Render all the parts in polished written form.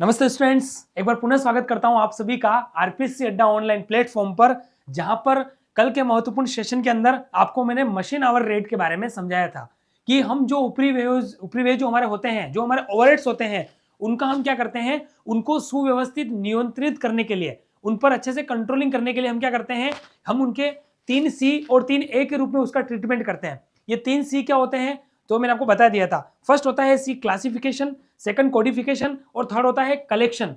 नमस्ते स्टूडेंट्स, एक बार पुनः स्वागत करता हूं आप सभी का आरपीएससी अड्डा ऑनलाइन प्लेटफॉर्म पर, जहां पर कल के महत्वपूर्ण सेशन के अंदर आपको मैंने मशीन आवर रेट के बारे में समझाया था कि हम जो ऊपरी वे जो हमारे होते हैं, जो हमारे ओवरहेड्स होते हैं, उनका हम क्या करते हैं, उनको सुव्यवस्थित नियंत्रित करने के लिए, उन पर अच्छे से कंट्रोलिंग करने के लिए हम क्या करते हैं, हम उनके 3C और 3A के रूप में उसका ट्रीटमेंट करते हैं। ये 3C क्या होते हैं तो मैंने आपको बता दिया था। फर्स्ट होता है सी क्लासिफिकेशन, सेकंड कोडिफिकेशन और थर्ड होता है कलेक्शन।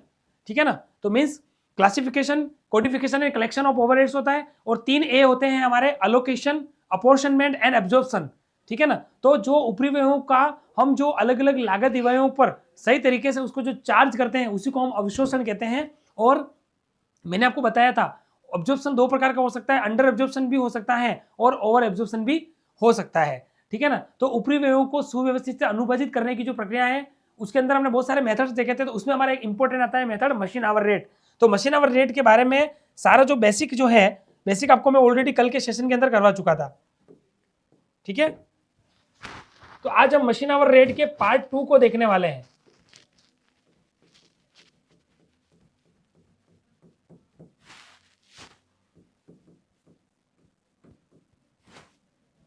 ठीक है ना। तो means classification, codification and collection of overheads होता है, और 3A होते हैं हमारे अलोकेशन, अपॉर्शनमेंट एंड एब्जॉर्प्शन। ठीक है ना। तो जो ऊपरी व्ययों का हम जो अलग अलग लागत व्ययों पर सही तरीके से उसको जो चार्ज करते हैं उसी को हम अवशोषण कहते हैं। और मैंने आपको बताया था एब्जॉर्प्शन दो प्रकार का हो सकता है, अंडर एब्जॉर्प्शन भी हो सकता है और ओवर एब्जॉर्प्शन भी हो सकता है। ठीक है ना। तो ऊपरी व्ययों को सुव्यवस्थित से अनुभाजित करने की जो प्रक्रिया है उसके अंदर हमने बहुत सारे मेथड्स देखे थे, तो उसमें हमारा एक इंपॉर्टेंट आता है मेथड मशीन आवर रेट। तो मशीन आवर रेट के बारे में सारा जो बेसिक जो है, बेसिक आपको मैं ऑलरेडी कल के सेशन के अंदर करवा चुका था। ठीक है। तो आज हम मशीन आवर रेट के पार्ट 2 को देखने वाले हैं।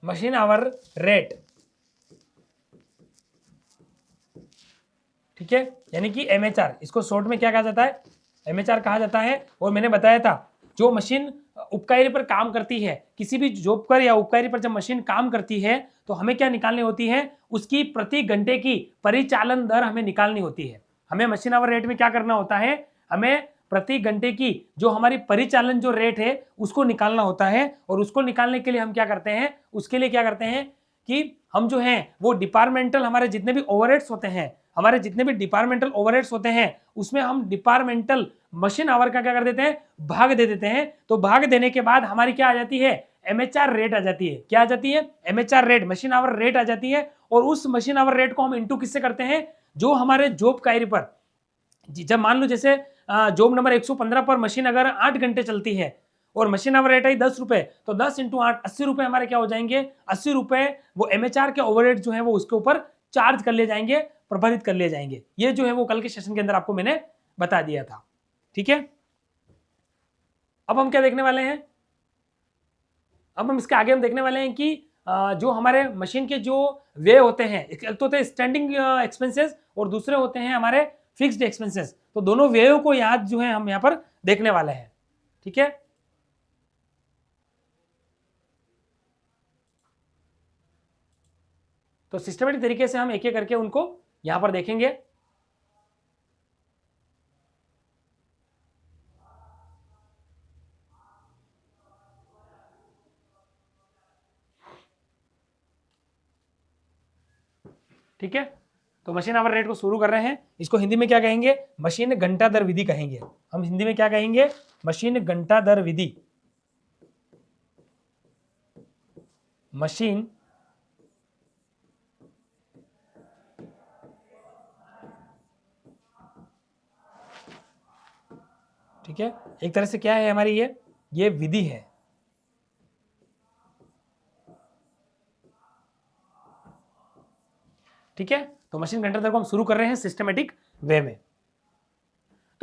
मशीन आवर रेट, ठीक है, यानी कि एमएचआर, इसको शॉर्ट में क्या कहा जाता है, एमएचआर कहा जाता है। और मैंने बताया था जो मशीन उपकार्य पर काम करती है, किसी भी जॉब पर या उपकार्य पर जब मशीन काम करती है तो हमें क्या निकालनी होती है, उसकी प्रति घंटे की परिचालन दर हमें निकालनी होती है। हमें मशीन आवर रेट में क्या करना होता है, हमें प्रति घंटे की जो हमारी परिचालन जो रेट है उसको निकालना होता है। और उसको निकालने के लिए हम क्या करते हैं, उसके लिए क्या करते हैं कि हम जो हैं वो डिपार्टमेंटल, हमारे जितने भी ओवरहेड्स होते हैं, हमारे जितने भी डिपार्टमेंटल ओवरहेड्स होते हैं उसमें हम डिपार्टमेंटल मशीन आवर का क्या कर देते हैं, भाग दे देते हैं। तो भाग देने के बाद हमारी क्या आ जाती है, एमएचआर रेट आ जाती है। क्या आ जाती है, MHR rate, machine hour rate आ जाती है। और उस मशीन आवर रेट को हम इंटू किससे करते हैं, जो हमारे जॉब कार्य पर, जब मान लो जैसे जॉब नंबर 115 पर मशीन अगर 8 घंटे चलती है और मशीन आवर रेट है 10 रुपए, तो 10 इंटू 8 80 रुपए हमारे क्या हो जाएंगे, 80 रुपए वो एमएचआर के ओवरहेड जो है वो उसके ऊपर चार्ज कर लिए जाएंगे, प्रभावित कर लिए जाएंगे। ये जो है वो कल के सेशन के अंदर आपको मैंने बता दिया था। ठीक है। अब हम क्या देखने वाले हैं, अब हम इसके आगे हम देखने वाले हैं कि जो हमारे मशीन के जो वे होते हैं, एक तो होते हैं स्टैंडिंग एक्सपेंसेस और दूसरे होते हैं हमारे फिक्स्ड एक्सपेंसेस। तो दोनों व्ययों को याद जो है हम यहाँ पर देखने वाले हैं। ठीक है। तो सिस्टमेटिक तरीके से हम एक एक करके उनको यहां पर देखेंगे। ठीक है। तो मशीन आवर रेट को शुरू कर रहे हैं। इसको हिंदी में क्या कहेंगे, मशीन घंटा दर विधि कहेंगे। हम हिंदी में क्या कहेंगे, मशीन घंटा दर विधि। मशीन ठीक है, एक तरह से क्या है हमारी ये विधि है। ठीक है। तो मशीन घंटा दर को हम शुरू कर रहे हैं सिस्टमेटिक वे में।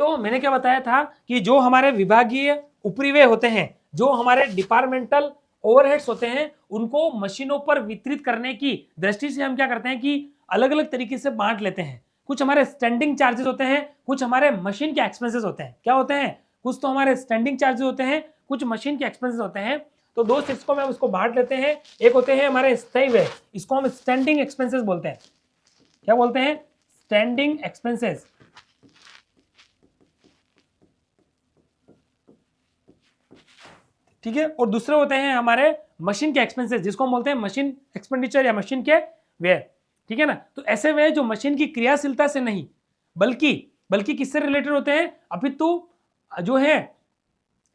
तो मैंने क्या बताया था कि जो हमारे विभागीय ऊपरी व्यय होते हैं, जो हमारे डिपार्टमेंटल ओवरहेड्स होते हैं, उनको मशीनों पर वितरित करने की दृष्टि से हम क्या करते हैं कि अलग अलग तरीके से बांट लेते हैं। कुछ हमारे स्टैंडिंग चार्जेस होते हैं, कुछ हमारे मशीन के एक्सपेंसेस होते हैं। क्या होते हैं, कुछ तो हमारे स्टैंडिंग चार्जेस होते हैं, कुछ मशीन के एक्सपेंसेस होते हैं। तो दो हिस्सों में हम उसको बांट लेते हैं। एक होते हैं हमारे स्थायी व्यय, इसको हम स्टैंडिंग एक्सपेंसेस बोलते हैं। क्या बोलते हैं, स्टैंडिंग एक्सपेंसेस। ठीक है। और दूसरे होते हैं हमारे मशीन के एक्सपेंसेस, जिसको हम बोलते हैं मशीन एक्सपेंडिचर या मशीन के व्यय। ठीक है ना। तो ऐसे व्यय जो मशीन की क्रियाशीलता से नहीं बल्कि बल्कि किससे रिलेटेड होते हैं, अपितु जो है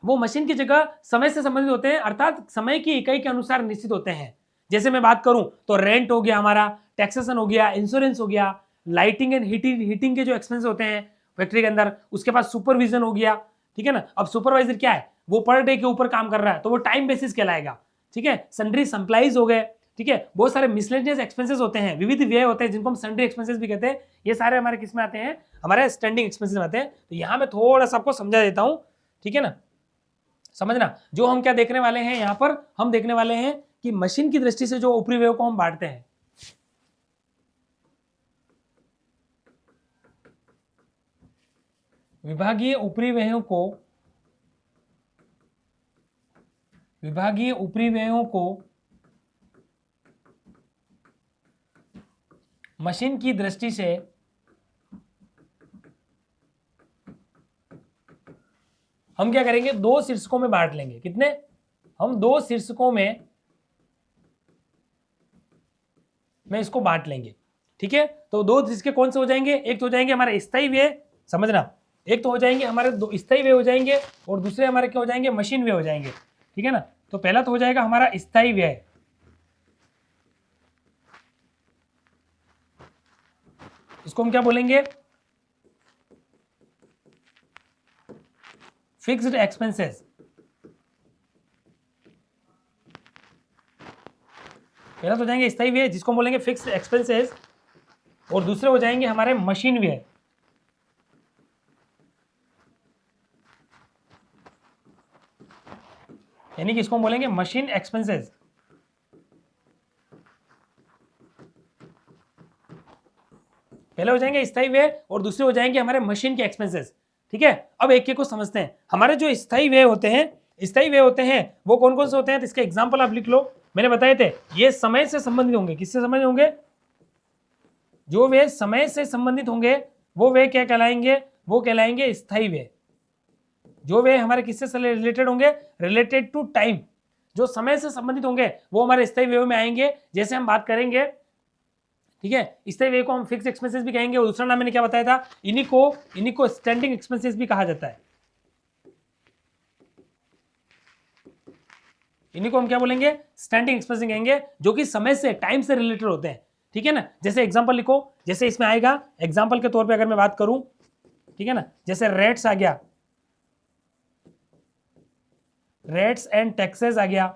वो मशीन की जगह समय से संबंधित होते हैं, अर्थात समय की इकाई के अनुसार निश्चित होते हैं। जैसे मैं बात करूं तो रेंट हो गया, हमारा टैक्सेशन हो गया, इंश्योरेंस हो गया, लाइटिंग एंड हीटिंग के जो एक्सपेंस होते हैं फैक्ट्री के अंदर, उसके बाद सुपरविजन हो गया। ठीक है ना। अब सुपरवाइजर क्या है, वो पर डे के ऊपर काम कर रहा है तो वो टाइम बेसिस कहलाएगा। ठीक है। सन्ड्री सप्लाईज हो गए, ठीक है, बहुत सारे मिसलेनियस एक्सपेंसेस होते हैं, विविध व्यय होते हैं जिनको हम सन्ड्री एक्सपेंसेस भी कहते हैं, ये सारे हमारे किस में आते हैं, हमारे स्टैंडिंग एक्सपेंसेस में आते हैं। तो यहाँ मैं थोड़ा सा आपको समझा देता हूँ, ठीक है ना, समझना। जो हम क्या देखने वाले हैं यहाँ पर, हम देखने वाले हैं कि मशीन की दृष्टि से जो ऊपरी व्यय को हम बांटते हैं, विभागीय ऊपरी व्ययों को, विभागीय ऊपरी व्ययों को मशीन की दृष्टि से हम क्या करेंगे, दो शीर्षकों में बांट लेंगे। कितने, हम दो शीर्षकों में इसको बांट लेंगे, ठीक है। तो दो शीर्षक कौन से हो जाएंगे, एक तो हो जाएंगे हमारे स्थायी व्यय, समझना, एक तो हो जाएंगे हमारे दो स्थायी व्यय हो जाएंगे, और दूसरे हमारे क्या हो जाएंगे, मशीन व्यय हो जाएंगे, ठीक है ना। तो पहला तो हो जाएगा हमारा स्थायी व्यय, इसको हम क्या बोलेंगे, फिक्स्ड एक्सपेंसेस। पहला तो हो जाएंगे स्थायी व्यय जिसको हम बोलेंगे फिक्स्ड एक्सपेंसेस, और दूसरे हो जाएंगे हमारे मशीन व्यय, यानी कि इसको हम बोलेंगे मशीन एक्सपेंसेस। पहले हो जाएंगे स्थायी व्यय और दूसरे हो जाएंगे हमारे मशीन के एक्सपेंसेस, ठीक है। अब एक एक को समझते हैं। हमारे जो स्थायी व्यय होते हैं, स्थायी व्यय होते हैं वो कौन कौन से होते हैं, तो इसके एग्जांपल आप लिख लो, मैंने बताए थे, ये समय से संबंधित होंगे। किससे संबंधित होंगे, जो वे समय से संबंधित होंगे वो वे क्या कहलाएंगे, वो कहलाएंगे स्थायी व्यय। जो वे हमारे किससे रिलेटेड होंगे, रिलेटेड टू टाइम, जो समय से संबंधित होंगे वो हमारे स्थायी व्यय में आएंगे। जैसे हम बात करेंगे, ठीक है, स्थायी व्यय को हम फिक्स एक्सपेंसेस भी कहेंगे, और दूसरा नाम मैंने क्या बताया था, इन्हीं को स्टैंडिंग एक्सपेंसेस भी कहा जाता है। इन्हीं को हम क्या बोलेंगे, स्टैंडिंग एक्सपेंसेस कहेंगे, जो कि समय से, टाइम से रिलेटेड होते हैं, ठीक है ना। जैसे एग्जांपल लिखो, जैसे इसमें आएगा एग्जांपल के तौर पे अगर मैं बात करूं, ठीक है ना, जैसे रेट्स आ गया, रेट्स एंड टैक्सेस आ गया,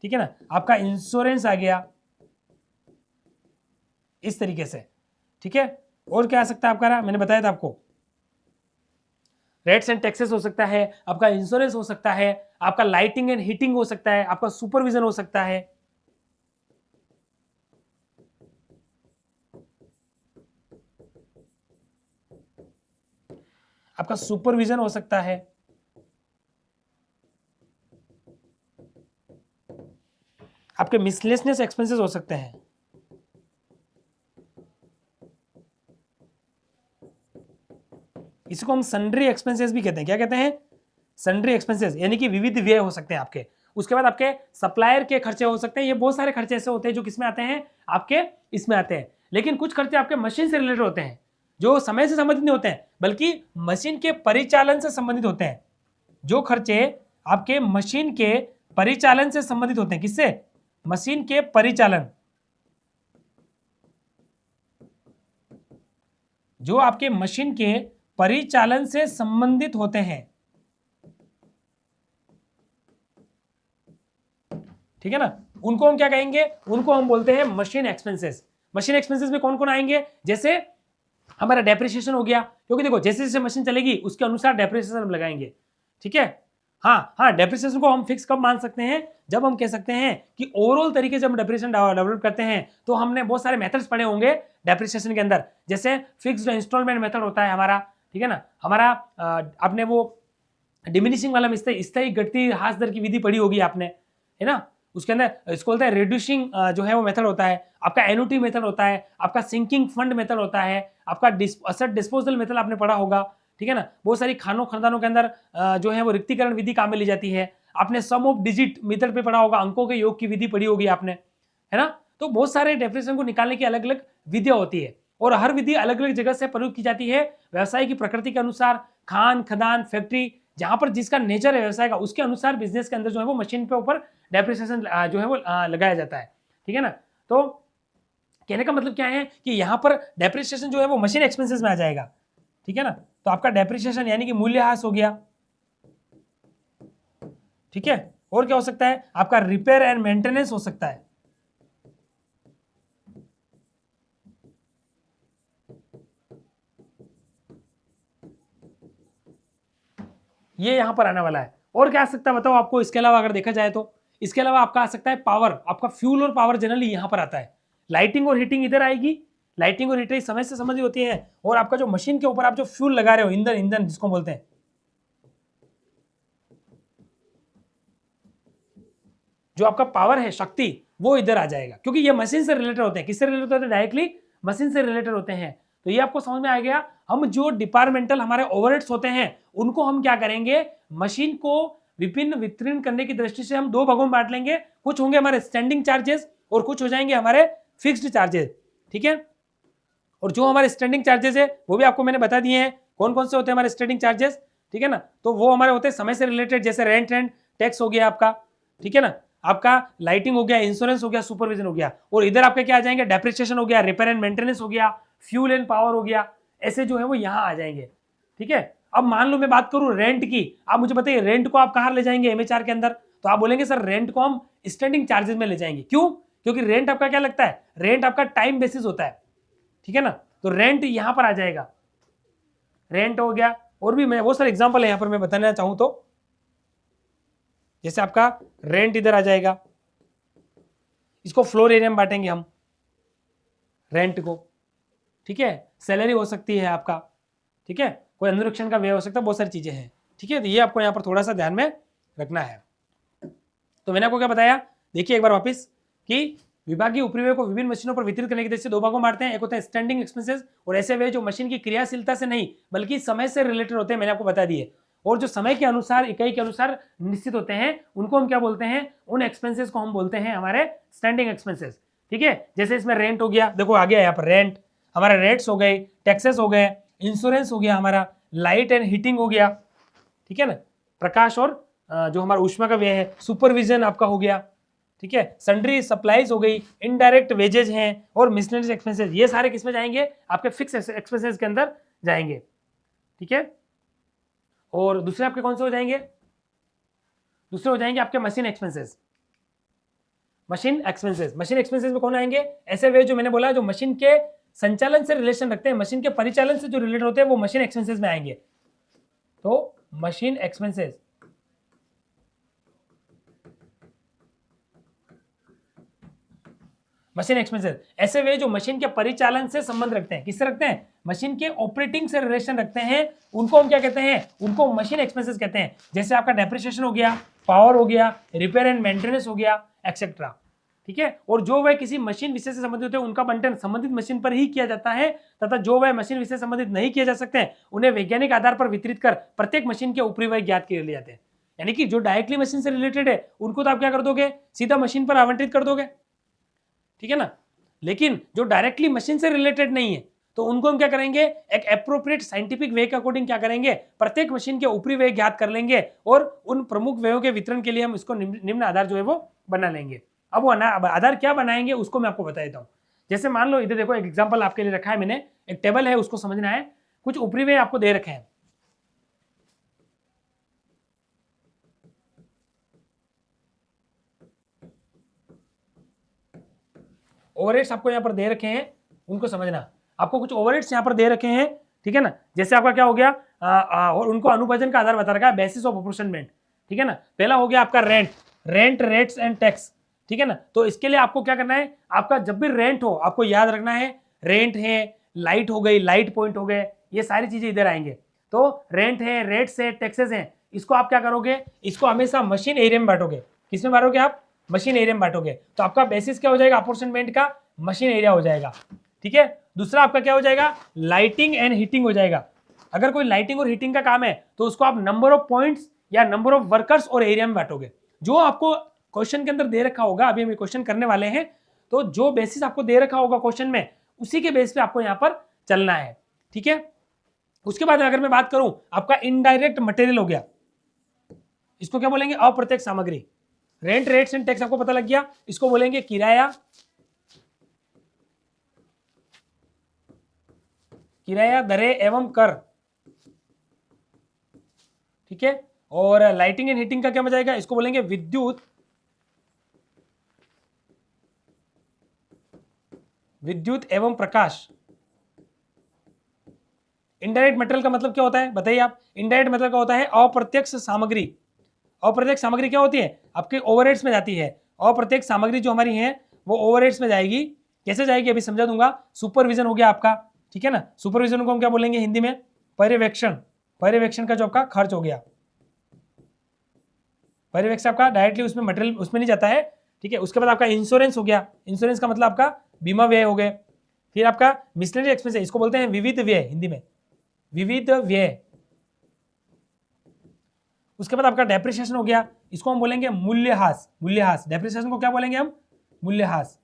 ठीक है ना, आपका इंश्योरेंस आ गया, इस तरीके से, ठीक है। और क्या आ सकता है आपका, मैंने बताया था आपको, रेट्स एंड टैक्सेस हो सकता है, आपका इंश्योरेंस हो सकता है, आपका लाइटिंग एंड हीटिंग हो सकता है, आपका सुपरविजन हो सकता है, आपका सुपरविजन हो सकता है, आपके मिसलेनियस एक्सपेंसेस हो सकते हैं, इसको हम सन्ड्री एक्सपेंसेस भी कहते हैं। क्या कहते हैं, सन्ड्री एक्सपेंसेस, यानी कि विविध व्यय हो सकते हैं आपके। उसके बाद आपके सप्लायर के खर्चे हो सकते हैं। ये बहुत सारे खर्चे ऐसे होते हैं जो किसमें आते हैं, आपके इसमें आते हैं। लेकिन कुछ खर्चे आपके मशीन से रिलेटेड होते हैं, जो समय से संबंधित नहीं होते हैं, बल्कि मशीन के परिचालन से संबंधित होते हैं। जो खर्चे आपके मशीन के परिचालन से संबंधित होते हैं, किससे, मशीन के परिचालन, जो आपके मशीन के परिचालन से संबंधित होते हैं, ठीक है ना, उनको हम क्या कहेंगे, उनको हम बोलते हैं मशीन एक्सपेंसेस। मशीन एक्सपेंसेस में कौन कौन आएंगे, जैसे हमारा डेप्रिसिएशन हो गया, क्योंकि देखो जैसे जैसे मशीन चलेगी उसके अनुसार डेप्रिसिएशन हम लगाएंगे, ठीक है। हाँ हाँ, डेप्रिसिएशन को हम फिक्स कब मान सकते हैं, जब हम कह सकते हैं कि ओवरऑल तरीके से हम डेप्रिसिएशन डेवलप करते हैं, तो हमने बहुत सारे मेथड्स पढ़े होंगे डेप्रिसिएशन के अंदर। जैसे फिक्स्ड इंस्टॉलमेंट मेथड होता है हमारा, ठीक है ना, हमारा आपने वो डिमिनिशिंग वाला स्थायी घटती ह्रास दर की विधि पढ़ी होगी आपने, है ना। उसके अंदर इसको बोलते हैं रिड्यूसिंग जो है वो मेथड होता है, आपका एनुटी मेथड होता है, आपका सिंकिंग फंड मेथड होता है, आपका असेट डिस्पोजल मेथड आपने पढ़ा होगा, ठीक है ना। बहुत सारी खानों खदानों के अंदर जो है वो रिक्तीकरण विधि काम में ली जाती है। आपने सम ऑफ डिजिट मेथड पे पढ़ा होगा, अंकों के योग की विधि पढ़ी होगी आपने, है ना। तो बहुत सारे डेफिनेशन को निकालने की अलग अलग विधियां होती है, और हर विधि अलग अलग जगह से प्रयोग की जाती है, व्यवसाय की प्रकृति के अनुसार, खान खदान फैक्ट्री जहां पर जिसका नेचर है व्यवसाय का, उसके अनुसार बिजनेस के अंदर जो है वो मशीन पे ऊपर डेप्रिसिएशन जो है वो लगाया जाता है, ठीक है ना। तो कहने का मतलब क्या है कि यहाँ पर डेप्रिसिएशन जो है वो मशीन एक्सपेंसेस में आ जाएगा, ठीक है ना। तो आपका डेप्रिसिएशन यानी कि मूल्यह्रास हो गया, ठीक है। और क्या हो सकता है, आपका रिपेयर एंड मेंटेनेंस हो सकता है, ये यहां पर आने वाला है। और क्या आ सकता है बताओ आपको इसके अलावा, अगर देखा जाए तो इसके अलावा आपका आ सकता है पावर, आपका फ्यूल और पावर जनरली यहां पर आता है। लाइटिंग और हीटिंग इधर आएगी, लाइटिंग और हीटिंग समय से संबंधित होती है। और आपका जो मशीन के ऊपर आप जो फ्यूल लगा रहे हो, ईंधन, ईंधन जिसको बोलते हैं, जो आपका पावर है, शक्ति, वो इधर आ जाएगा, क्योंकि ये मशीन से रिलेटेड होते हैं। किससे रिलेटेड होते हैं? डायरेक्टली मशीन से रिलेटेड होते हैं। तो ये आपको समझ में आ गया। हम जो डिपार्टमेंटल हमारे ओवरहेड्स होते हैं उनको हम क्या करेंगे, मशीन को विभिन्न वितरण करने की दृष्टि से हम दो भागों में बांट लेंगे। कुछ होंगे हमारे स्टैंडिंग चार्जेस और कुछ हो जाएंगे हमारे फिक्स्ड चार्जेस, ठीक है। और जो हमारे स्टैंडिंग चार्जेस है वो भी आपको मैंने बता दिए हैं कौन कौन से होते हैं हमारे स्टैंडिंग चार्जेस, ठीक है ना। तो वो हमारे होते हैं समय से रिलेटेड, जैसे रेंट एंड टैक्स हो गया आपका, ठीक है ना, आपका लाइटिंग हो गया, इंश्योरेंस हो गया, सुपरविजन हो गया। और इधर आपके क्या आ जाएंगे, डेप्रिसिएशन हो गया, रिपेयर एंड मेंटेनेंस हो गया, फ्यूल एंड पावर हो गया, ऐसे जो है वो यहाँ आ जाएंगे, ठीक है। अब मान लो मैं बात करूं रेंट की, आप मुझे बताइए रेंट को आप कहां ले जाएंगे एमएचआर के अंदर? तो आप बोलेंगे सर रेंट को हम स्टैंडिंग चार्जेस में ले जाएंगे। क्यों? क्योंकि रेंट आपका क्या लगता है, रेंट आपका टाइम बेसिस होता है, ठीक है ना। तो रेंट यहां पर आ जाएगा, रेंट हो गया। और भी मैं बहुत सारे एग्जांपल है यहां पर मैं बताना चाहूं तो, जैसे आपका रेंट इधर आ जाएगा, इसको फ्लोर एरिया में बांटेंगे हम रेंट को, ठीक है। सैलरी हो सकती है आपका, ठीक है, कोई अनुरक्षण का व्यय हो सकता है, बहुत सारी चीजें हैं, ठीक है। तो ये आपको यहां पर थोड़ा सा ध्यान में रखना है। तो मैंने आपको क्या बताया, देखिए एक बार वापस, कि विभागीय उपरिव्यय को विभिन्न मशीनों पर वितरित करने के दृष्टि से दो भागों में बांटते हैं। एक होता है स्टैंडिंग एक्सपेंसेस, और ऐसे व्यय जो मशीन की क्रियाशीलता से नहीं बल्कि समय से रिलेटेड होते हैं, मैंने आपको बता दिए। और जो समय के अनुसार, इकाई के अनुसार निश्चित होते हैं, उनको हम क्या बोलते हैं, उन एक्सपेंसेस को हम बोलते हैं हमारे स्टैंडिंग एक्सपेंसेस, ठीक है। जैसे इसमें रेंट हो गया, देखो आ गया यहाँ पर रेंट, हमारे रेट्स हो गए, टैक्सेस हो गए, इंश्योरेंस हो गया, हमारा लाइट एंड हीटिंग हो गया, ठीक है ना, प्रकाश और जो हमारा ऊष्मा का व्यय है, सुपरविजन आपका हो गया, ठीक है, सन्ड्री सप्लाईज हो गई, इनडायरेक्ट वेजेज हैं, और मिसलेनियस एक्सपेंसेस, ये सारे किसमें जाएंगे, आपके फिक्स एक्सपेंसेस के अंदर जाएंगे, ठीक है। और दूसरे आपके कौन से हो जाएंगे, दूसरे हो जाएंगे आपके machine expenses. Machine expenses, machine expenses में कौन आएंगे, ऐसे वे जो मैंने बोला जो मशीन के संचालन से रिलेशन रखते हैं, मशीन के परिचालन से जो रिलेटेड होते हैं, वो मशीन एक्सपेंसेस में आएंगे। तो मशीन एक्सपेंसेस, मशीन एक्सपेंसेस ऐसे वे जो मशीन के परिचालन से संबंध रखते हैं, किससे रखते हैं, मशीन के ऑपरेटिंग से रिलेशन रखते हैं, उनको हम क्या कहते हैं, उनको मशीन एक्सपेंसेस कहते हैं। जैसे आपका डेप्रिसिएशन हो गया, पावर हो गया, रिपेयर एंड मेंटेनेंस हो गया, एक्सेट्रा, ठीक है। और जो वह किसी मशीन विषय से संबंधित होते हैं उनका बंटन संबंधित मशीन पर ही किया जाता है, तथा जो वह मशीन विषय से संबंधित नहीं किए जा सकते हैं उन्हें वैज्ञानिक आधार पर वितरित कर प्रत्येक मशीन के उपरिव्यय ज्ञात किए लिए जाते हैं। यानी कि जो डायरेक्टली मशीन से रिलेटेड है उनको तो आप क्या कर दोगे, सीधा मशीन पर आवंटित कर दोगे, ठीक है ना। लेकिन जो डायरेक्टली मशीन से रिलेटेड नहीं है तो उनको हम क्या करेंगे, एक एप्रोप्रिएट साइंटिफिक वे के अकॉर्डिंग क्या करेंगे, प्रत्येक मशीन के ऊपरी व्यय ज्ञात कर लेंगे, और उन प्रमुख व्ययों के वितरण के लिए हम इसको निम्न आधार जो है वो बना लेंगे। अब वो आधार क्या बनाएंगे उसको मैं आपको बता देता हूँ। जैसे मान लो इधर देखो, एक एग्जाम्पल आपके लिए रखा है मैंने, एक टेबल है उसको समझना है, कुछ ऊपरी व्यय आपको दे रखे हैं, ओवरहेड्स आपको यहाँ पर दे रखे हैं, उनको समझना। आपको कुछ ओवरहेड्स यहाँ पर दे रखे हैं, ठीक है ना। जैसे आपका क्या हो गया, और उनको अनुपालन का आधार बता रखा है, बेसिस ऑफ अप्रोर्शनमेंट, ठीक है ना। पहला हो गया आपका rent, rent rates and tax, ठीक है ना। तो इसके लिए आपको क्या करना है, आपका जब भी रेंट हो आपको याद रखना है, रेंट है, लाइट हो गई, लाइट पॉइंट हो गए, ये सारी चीजें इधर आएंगे। तो रेंट है, रेट्स है, टैक्सेस है, इसको आप क्या करोगे, इसको हमेशा मशीन एरिया में बांटोगे। किसमें बांटोगे आप, मशीन एरिया में बांटोगे। तो आपका बेसिस क्या हो जाएगा अप्रोर्शनमेंट का, मशीन एरिया हो जाएगा, ठीक है। दूसरा आपका क्या हो जाएगा, लाइटिंग एंड हीटिंग हो जाएगा। अगर कोई लाइटिंग और हीटिंग का काम है तो उसको आप नंबर ऑफ पॉइंट्स या नंबर ऑफ वर्कर्स और एरिया में बांटोगे। जो आपको क्वेश्चन के अंदर दे रखा होगा, अभी हम क्वेश्चन करने वाले हैं, तो जो बेसिस आपको दे रखा होगा क्वेश्चन में, उसी के बेस पे आपको यहां पर चलना है, ठीक है। उसके बाद अगर मैं बात करूं, आपका इनडायरेक्ट मटेरियल हो गया, इसको क्या बोलेंगे, अप्रत्यक्ष सामग्री। रेंट रेट्स एंड टैक्स आपको पता लग गया, इसको बोलेंगे किराया, किराया, दरें एवं कर, ठीक है। और लाइटिंग एंड हीटिंग का क्या बजाएगा, इसको बोलेंगे विद्युत, विद्युत एवं प्रकाश, इनडायरेक्ट मटेरियल का मतलब क्या होता है बताइए आप? इनडायरेक्ट मतलब क्या होता है? अप्रत्यक्ष सामग्री। अप्रत्यक्ष सामग्री क्या होती है? आपके ओवरहेड्स में जाती है। अप्रत्यक्ष सामग्री जो हमारी है वो ओवरहेड्स में जाएगी। कैसे जाएगी अभी समझा दूंगा। सुपरविजन हो गया आपका, ठीक है ना। सुपरविजन को हम क्या बोलेंगे हिंदी में? पर्यवेक्षण। पर्यवेक्षण का जो आपका खर्च हो गया, पर्यवेक्षण आपका डायरेक्टली उसमें मटेरियल उसमें नहीं जाता है, ठीक है। उसके बाद आपका इंश्योरेंस हो गया। इंश्योरेंस का मतलब आपका बीमा व्यय हो गए। फिर आपका मिसलेनियस एक्सपेंस है, इसको बोलते हैं विविध व्यय हिंदी में, विविध व्यय। उसके बाद आपका डेप्रिसिएशन हो गया, इसको हम बोलेंगे मूल्यह्रास। मूल्यह्रास, डेप्रिसिएशन को क्या बोलेंगे हम? मूल्यह्रास।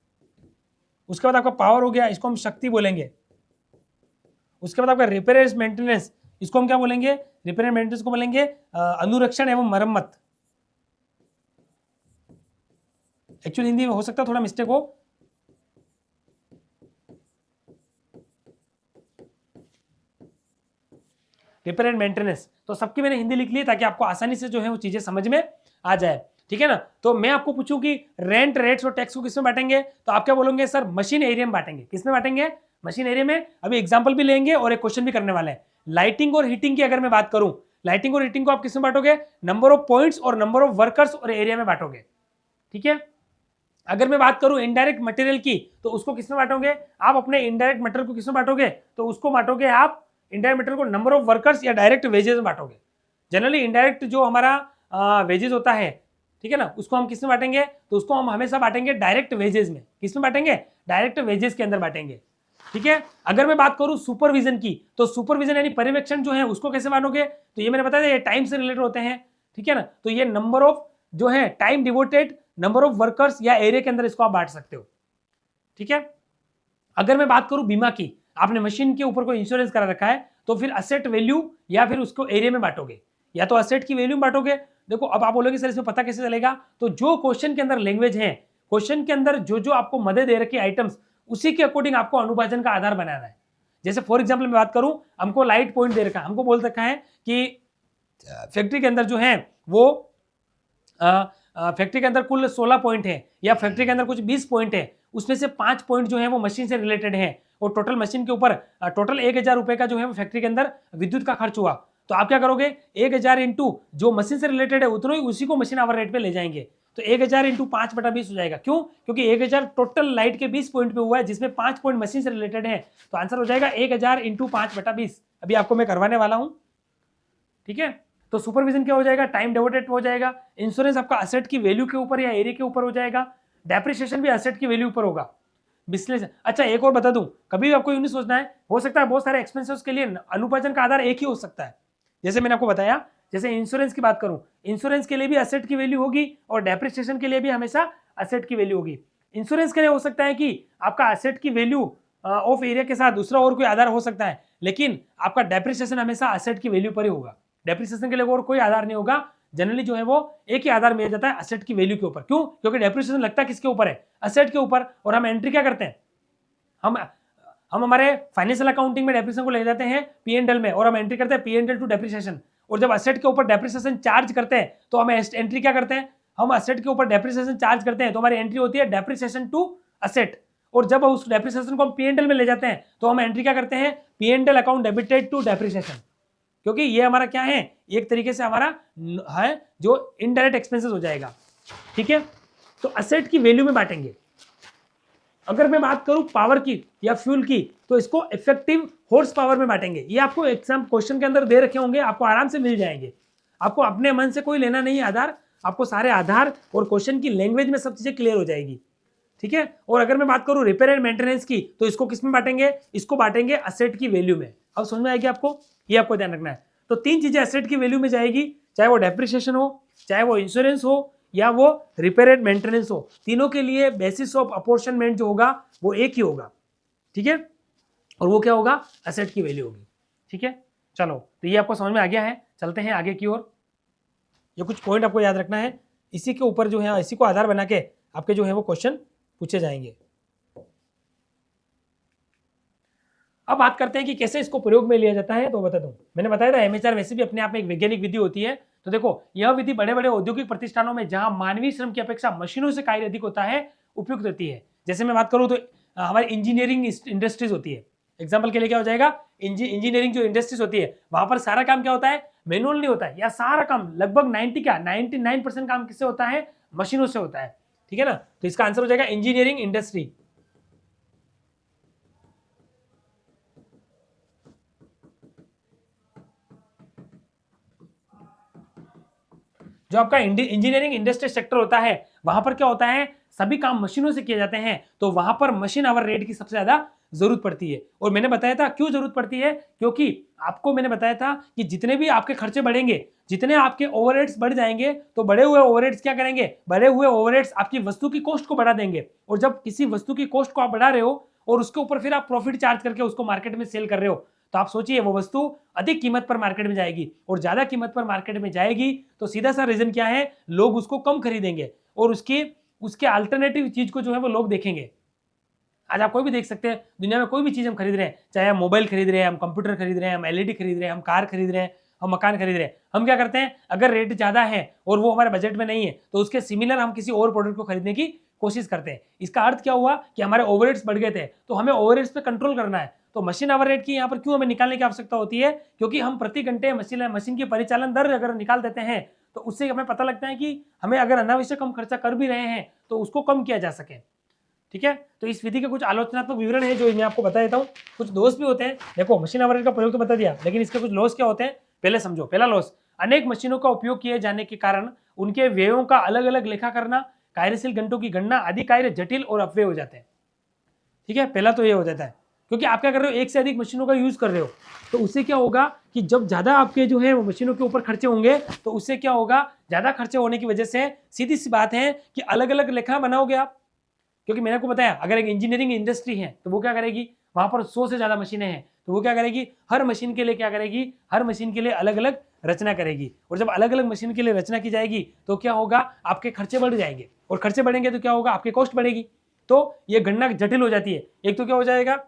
उसके बाद आपका पावर हो गया, इसको हम शक्ति बोलेंगे। उसके बाद आपका रिपेयर एंड मेंटेनेंस, इसको हम क्या बोलेंगे? रिपेयर एंड मेंटेनेंस को बोलेंगे अनुरक्षण एवं मरम्मत। एक्चुअली हिंदी में हो सकता है थोड़ा मिस्टेक हो। रिपेयर एंड मेंटेनेंस, तो सबकी मैंने हिंदी लिख ली ताकि आपको आसानी से जो है वो चीजें समझ में आ जाए, ठीक है ना। तो मैं आपको पूछूं कि रेंट, रेट्स और टैक्स को किसमें बांटेंगे, तो आप क्या बोलोगे? सर मशीन एरिया में बांटेंगे। किसमें बांटेंगे? मशीन एरिया में। अभी एग्जांपल भी लेंगे और एक क्वेश्चन भी करने वाले हैं। लाइटिंग और हीटिंग की अगर मैं बात करूं, लाइटिंग और हीटिंग को आप किसमें बांटोगे? नंबर ऑफ पॉइंट्स और नंबर ऑफ वर्कर्स और एरिया में बांटोगे, ठीक है। अगर मैं बात करूं इनडायरेक्ट मटेरियल की, तो उसको किसमें बांटोगे आप? अपने इनडायरेक्ट मटेरियल को किसमें बांटोगे? तो उसको बांटोगे आप इनडायरेक्ट मटेरियल को नंबर ऑफ वर्कर्स या डायरेक्ट वेजेस में बांटोगे। जनरली इनडायरेक्ट जो हमारा वेजेस होता है, ठीक है ना, उसको हम किसमें बांटेंगे? तो उसको हम हमेशा बांटेंगे डायरेक्ट वेजेस में। किसमें बांटेंगे? डायरेक्ट वेजेस के अंदर बांटेंगे, ठीक है। अगर मैं बात करूं सुपरविजन की, तो सुपरविजन यानी पर्यवेक्षण जो है उसको कैसे बांटोगे? तो ये मैंने बताया था, ये टाइम से रिलेटेड होते हैं, ठीक है ना। तो ये नंबर ऑफ जो है time devoted, number of workers या एरिया के अंदर इसको आप बांट सकते हो, ठीक है। अगर मैं बात करूं बीमा की, आपने मशीन के ऊपर कोई इंश्योरेंस करा रखा है, तो फिर असेट वैल्यू या फिर उसको एरिया में बांटोगे, या तो असेट की वैल्यू में बांटोगे। देखो अब आप बोलोगे सर इसमें पता कैसे चलेगा? तो जो क्वेश्चन के अंदर लैंग्वेज है, क्वेश्चन के अंदर जो जो आपको मदद दे रखी आइटम्स, उसी के अकॉर्डिंग आपको अनुभाजन का आधार बनाना है। जैसे फॉर एग्जाम्पल मैं बात करूं, हमको लाइट पॉइंट दे रखा है, हमको बोल रखा है कि फैक्ट्री के अंदर जो है वो फैक्ट्री के अंदर कुल 16 पॉइंट है, या फैक्ट्री के अंदर कुछ 20 पॉइंट है, उसमें से 5 पॉइंट जो है वो मशीन से रिलेटेड है, और टोटल मशीन के ऊपर टोटल 1000 रुपए का जो है वो फैक्ट्री के अंदर विद्युत का खर्च हुआ। तो आप क्या करोगे? 1000 इंटू जो मशीन से रिलेटेड है उतना ही, उसी को मशीन आवर रेट पे ले जाएंगे। तो 1000 इंटू 5/20 हो जाएगा। क्यों? क्योंकि 1000 टोटल लाइट के 20 पॉइंट पे हुआ है, जिसमें 5 पॉइंट मशीन से रिलेटेड है। तो आंसर हो जाएगा 1000 इंटू 5/20। अभी आपको मैं करवाने वाला हूं, ठीक है। तो सुपरविजन क्या हो जाएगा? टाइम डिवोटेड हो जाएगा। इंश्योरेंस आपका असेट की वैल्यू के ऊपर या एरिया के ऊपर हो जाएगा। डेप्रिसिएशन भी असेट की वैल्यू ऊपर होगा। विश्लेषण, अच्छा एक और बता दूं, कभी भी आपको यूं नहीं सोचना है, हो सकता है बहुत सारे एक्सपेंसेस के लिए अनुपालन का आधार एक ही हो सकता है। जैसे मैंने आपको बताया, जैसे इंश्योरेंस की बात करूं, इंश्योरेंस के लिए भी असेट की वैल्यू होगी और डेप्रिसिएशन के लिए भी हमेशा असेट की वैल्यू होगी। इंश्योरेंस के लिए हो सकता है कि आपका असेट की वैल्यू ऑफ एरिया के साथ दूसरा और कोई आधार हो सकता है, लेकिन आपका डेप्रिसिएशन हमेशा असेट की वैल्यू पर ही होगा। डेप्रिसिएशन के लिए और कोई आधार नहीं होगा। जनरली जो है वो एक ही आधार मिल जाता है असेट की वैल्यू के ऊपर। क्यों? क्योंकि डेप्रिसिएशन लगता किसके ऊपर है? असेट के ऊपर। और हम एंट्री क्या करते हैं? हम हमारे फाइनेंशियल अकाउंटिंग में डेप्रिसिएशन को ले जाते हैं P&L में, और हम एंट्री करते हैं P&L टू डेप्रिसिएशन। और जब असेट के ऊपर डेप्रिसिएशन चार्ज करते हैं तो हम एंट्री क्या करते हैं? हम असेट के ऊपर डेप्रिसिएशन चार्ज करते हैं तो हमारी एंट्री होती है डेप्रिसिएशन टू असेट। और जब उस डेप्रिसिएशन को हम P&L में ले जाते हैं तो हम एंट्री क्या करते हैं? P&L account debited to depreciation. क्योंकि ये हमारा क्या है? एक तरीके से हमारा है जो इनडायरेक्ट एक्सपेंसेस हो जाएगा, ठीक है। तो असेट की वैल्यू में बांटेंगे। अगर मैं बात करूं पावर की या फ्यूल की, तो इसको इफेक्टिव हॉर्स पावर में बांटेंगे। ये आपको एग्जाम क्वेश्चन के अंदर दे रखे होंगे, आपको आराम से मिल जाएंगे। आपको अपने मन से कोई लेना नहीं है आधार, आपको सारे आधार और क्वेश्चन की लैंग्वेज में सब चीजें क्लियर हो जाएगी, ठीक है। और अगर मैं बात करूं रिपेयर एंड मेंटेनेंस की, तो इसको किस में बांटेंगे? इसको बांटेंगे असेट की वैल्यू में। अब समझ में आएगी आपको? ये आपको ध्यान रखना है। तो 3 चीजें असेट की वैल्यू में जाएगी, चाहे वो डेप्रिसिएशन हो, चाहे वो इंश्योरेंस हो, या वो रिपेयर एंड मेंटेनेंस हो। तीनों के लिए बेसिस ऑफ अपॉर्शनमेंट जो होगा वो एक ही होगा, ठीक है। और वो क्या होगा? असेट की वैल्यू होगी, ठीक है। चलो, तो ये आपको समझ में आ गया है। चलते हैं आगे की ओर। ये कुछ पॉइंट आपको याद रखना है, इसी के ऊपर जो है, इसी को आधार बना के आपके जो है वो क्वेश्चन पूछे जाएंगे। अब बात करते हैं कि कैसे इसको प्रयोग में लिया जाता है। तो बता दूं, मैंने बताया था एमएचआर वैसे भी अपने आप में एक वैज्ञानिक विधि होती है। तो देखो, यह विधि बड़े बड़े औद्योगिक प्रतिष्ठानों में, जहां मानवीय श्रम की अपेक्षा मशीनों से कार्य अधिक होता है, उपयुक्त होती है। जैसे मैं बात करूं तो हमारी इंजीनियरिंग इंडस्ट्रीज होती है, एग्जाम्पल के लिए क्या हो जाएगा, इंजीनियरिंग जो इंडस्ट्रीज होती है वहां पर सारा काम क्या होता है, मैनुअल नहीं होता है, या सारा काम लगभग 99% काम किससे होता है, मशीनों से होता है। ठीक है ना, तो इसका आंसर हो जाएगा इंजीनियरिंग इंडस्ट्री। जो आपका इंजीनियरिंग इंडस्ट्री सेक्टर होता है वहां पर क्या होता है, सभी काम मशीनों से किए जाते हैं, तो वहां पर मशीन आवर रेट की सबसे ज्यादा जरूरत पड़ती है। और मैंने बताया था क्यों जरूरत पड़ती है, क्योंकि आपको मैंने बताया था कि जितने भी आपके खर्चे बढ़ेंगे, जितने आपके ओवरहेड्स बढ़ जाएंगे, तो बढ़े हुए ओवरहेड्स क्या करेंगे, बढ़े हुए ओवरहेड्स आपकी वस्तु की कॉस्ट को बढ़ा देंगे। और जब किसी वस्तु की कॉस्ट को आप बढ़ा रहे हो और उसके ऊपर फिर आप प्रॉफिट चार्ज करके उसको मार्केट में सेल कर रहे हो, तो आप सोचिए वो वस्तु अधिक कीमत पर मार्केट में जाएगी, और ज्यादा कीमत पर मार्केट में जाएगी तो सीधा सा रीजन क्या है, लोग उसको कम खरीदेंगे और उसके अल्टरनेटिव चीज को जो है वो लोग देखेंगे। आज आप कोई भी देख सकते हैं, दुनिया में कोई भी चीज हम खरीद रहे हैं, चाहे हम मोबाइल खरीद रहे हैं, हम कंप्यूटर खरीद रहे हैं, हम एलईडी खरीद रहे हैं, हम कार खरीद रहे हैं, हम मकान खरीद रहे हैं, हम क्या करते हैं, अगर रेट ज्यादा है और वो हमारे बजट में नहीं है तो उसके सिमिलर हम किसी और प्रोडक्ट को खरीदने की कोशिश करते हैं। इसका अर्थ क्या हुआ कि हमारे ओवरहेड्स बढ़ गए थे, तो हमें ओवरहेड्स पे कंट्रोल करना है। तो मशीन आवर रेट की यहाँ पर क्यों हमें निकालने की आवश्यकता होती है, क्योंकि हम प्रति घंटे मशीन की परिचालन दर अगर निकाल देते हैं तो उससे हमें पता लगता है कि हमें अगर अनावश्यक हम खर्चा कर भी रहे हैं तो उसको कम किया जा सके। ठीक है, तो इस विधि के कुछ आलोचनात्मक विवरण है जो मैं आपको बता देता हूँ। कुछ दोष भी होते हैं, देखो मशीन आवर रेट का प्रयोग तो बता दिया, लेकिन इसके कुछ लॉस क्या होते हैं पहले समझो। पहला लॉस, अनेक मशीनों का उपयोग किए जाने के कारण उनके व्ययों का अलग अलग लेखा करना, कार्यशील घंटों की गणना आदि कार्य जटिल और अपव्यय हो जाते हैं। ठीक है, पहला तो ये हो जाता है, क्योंकि आप क्या कर रहे हो, एक से अधिक मशीनों का यूज कर रहे हो, तो उससे क्या होगा कि जब ज्यादा आपके जो है वो मशीनों के ऊपर खर्चे होंगे तो उससे क्या होगा, ज्यादा खर्चे होने की वजह से सीधी सी बात है कि अलग अलग लेखा बनाओगे आप। क्योंकि मैंने आपको बताया अगर एक इंजीनियरिंग इंडस्ट्री है तो वो क्या करेगी, वहां पर 100 से ज्यादा मशीनें हैं, तो वो क्या करेगी, हर मशीन के लिए क्या करेगी, हर मशीन के लिए अलग अलग रचना करेगी। और जब अलग अलग मशीन के लिए रचना की जाएगी तो क्या होगा, आपके खर्चे बढ़ जाएंगे, और खर्चे बढ़ेंगे तो क्या होगा, आपकी कॉस्ट बढ़ेगी। तो ये गणना जटिल हो जाती है। एक तो क्या हो जाएगा,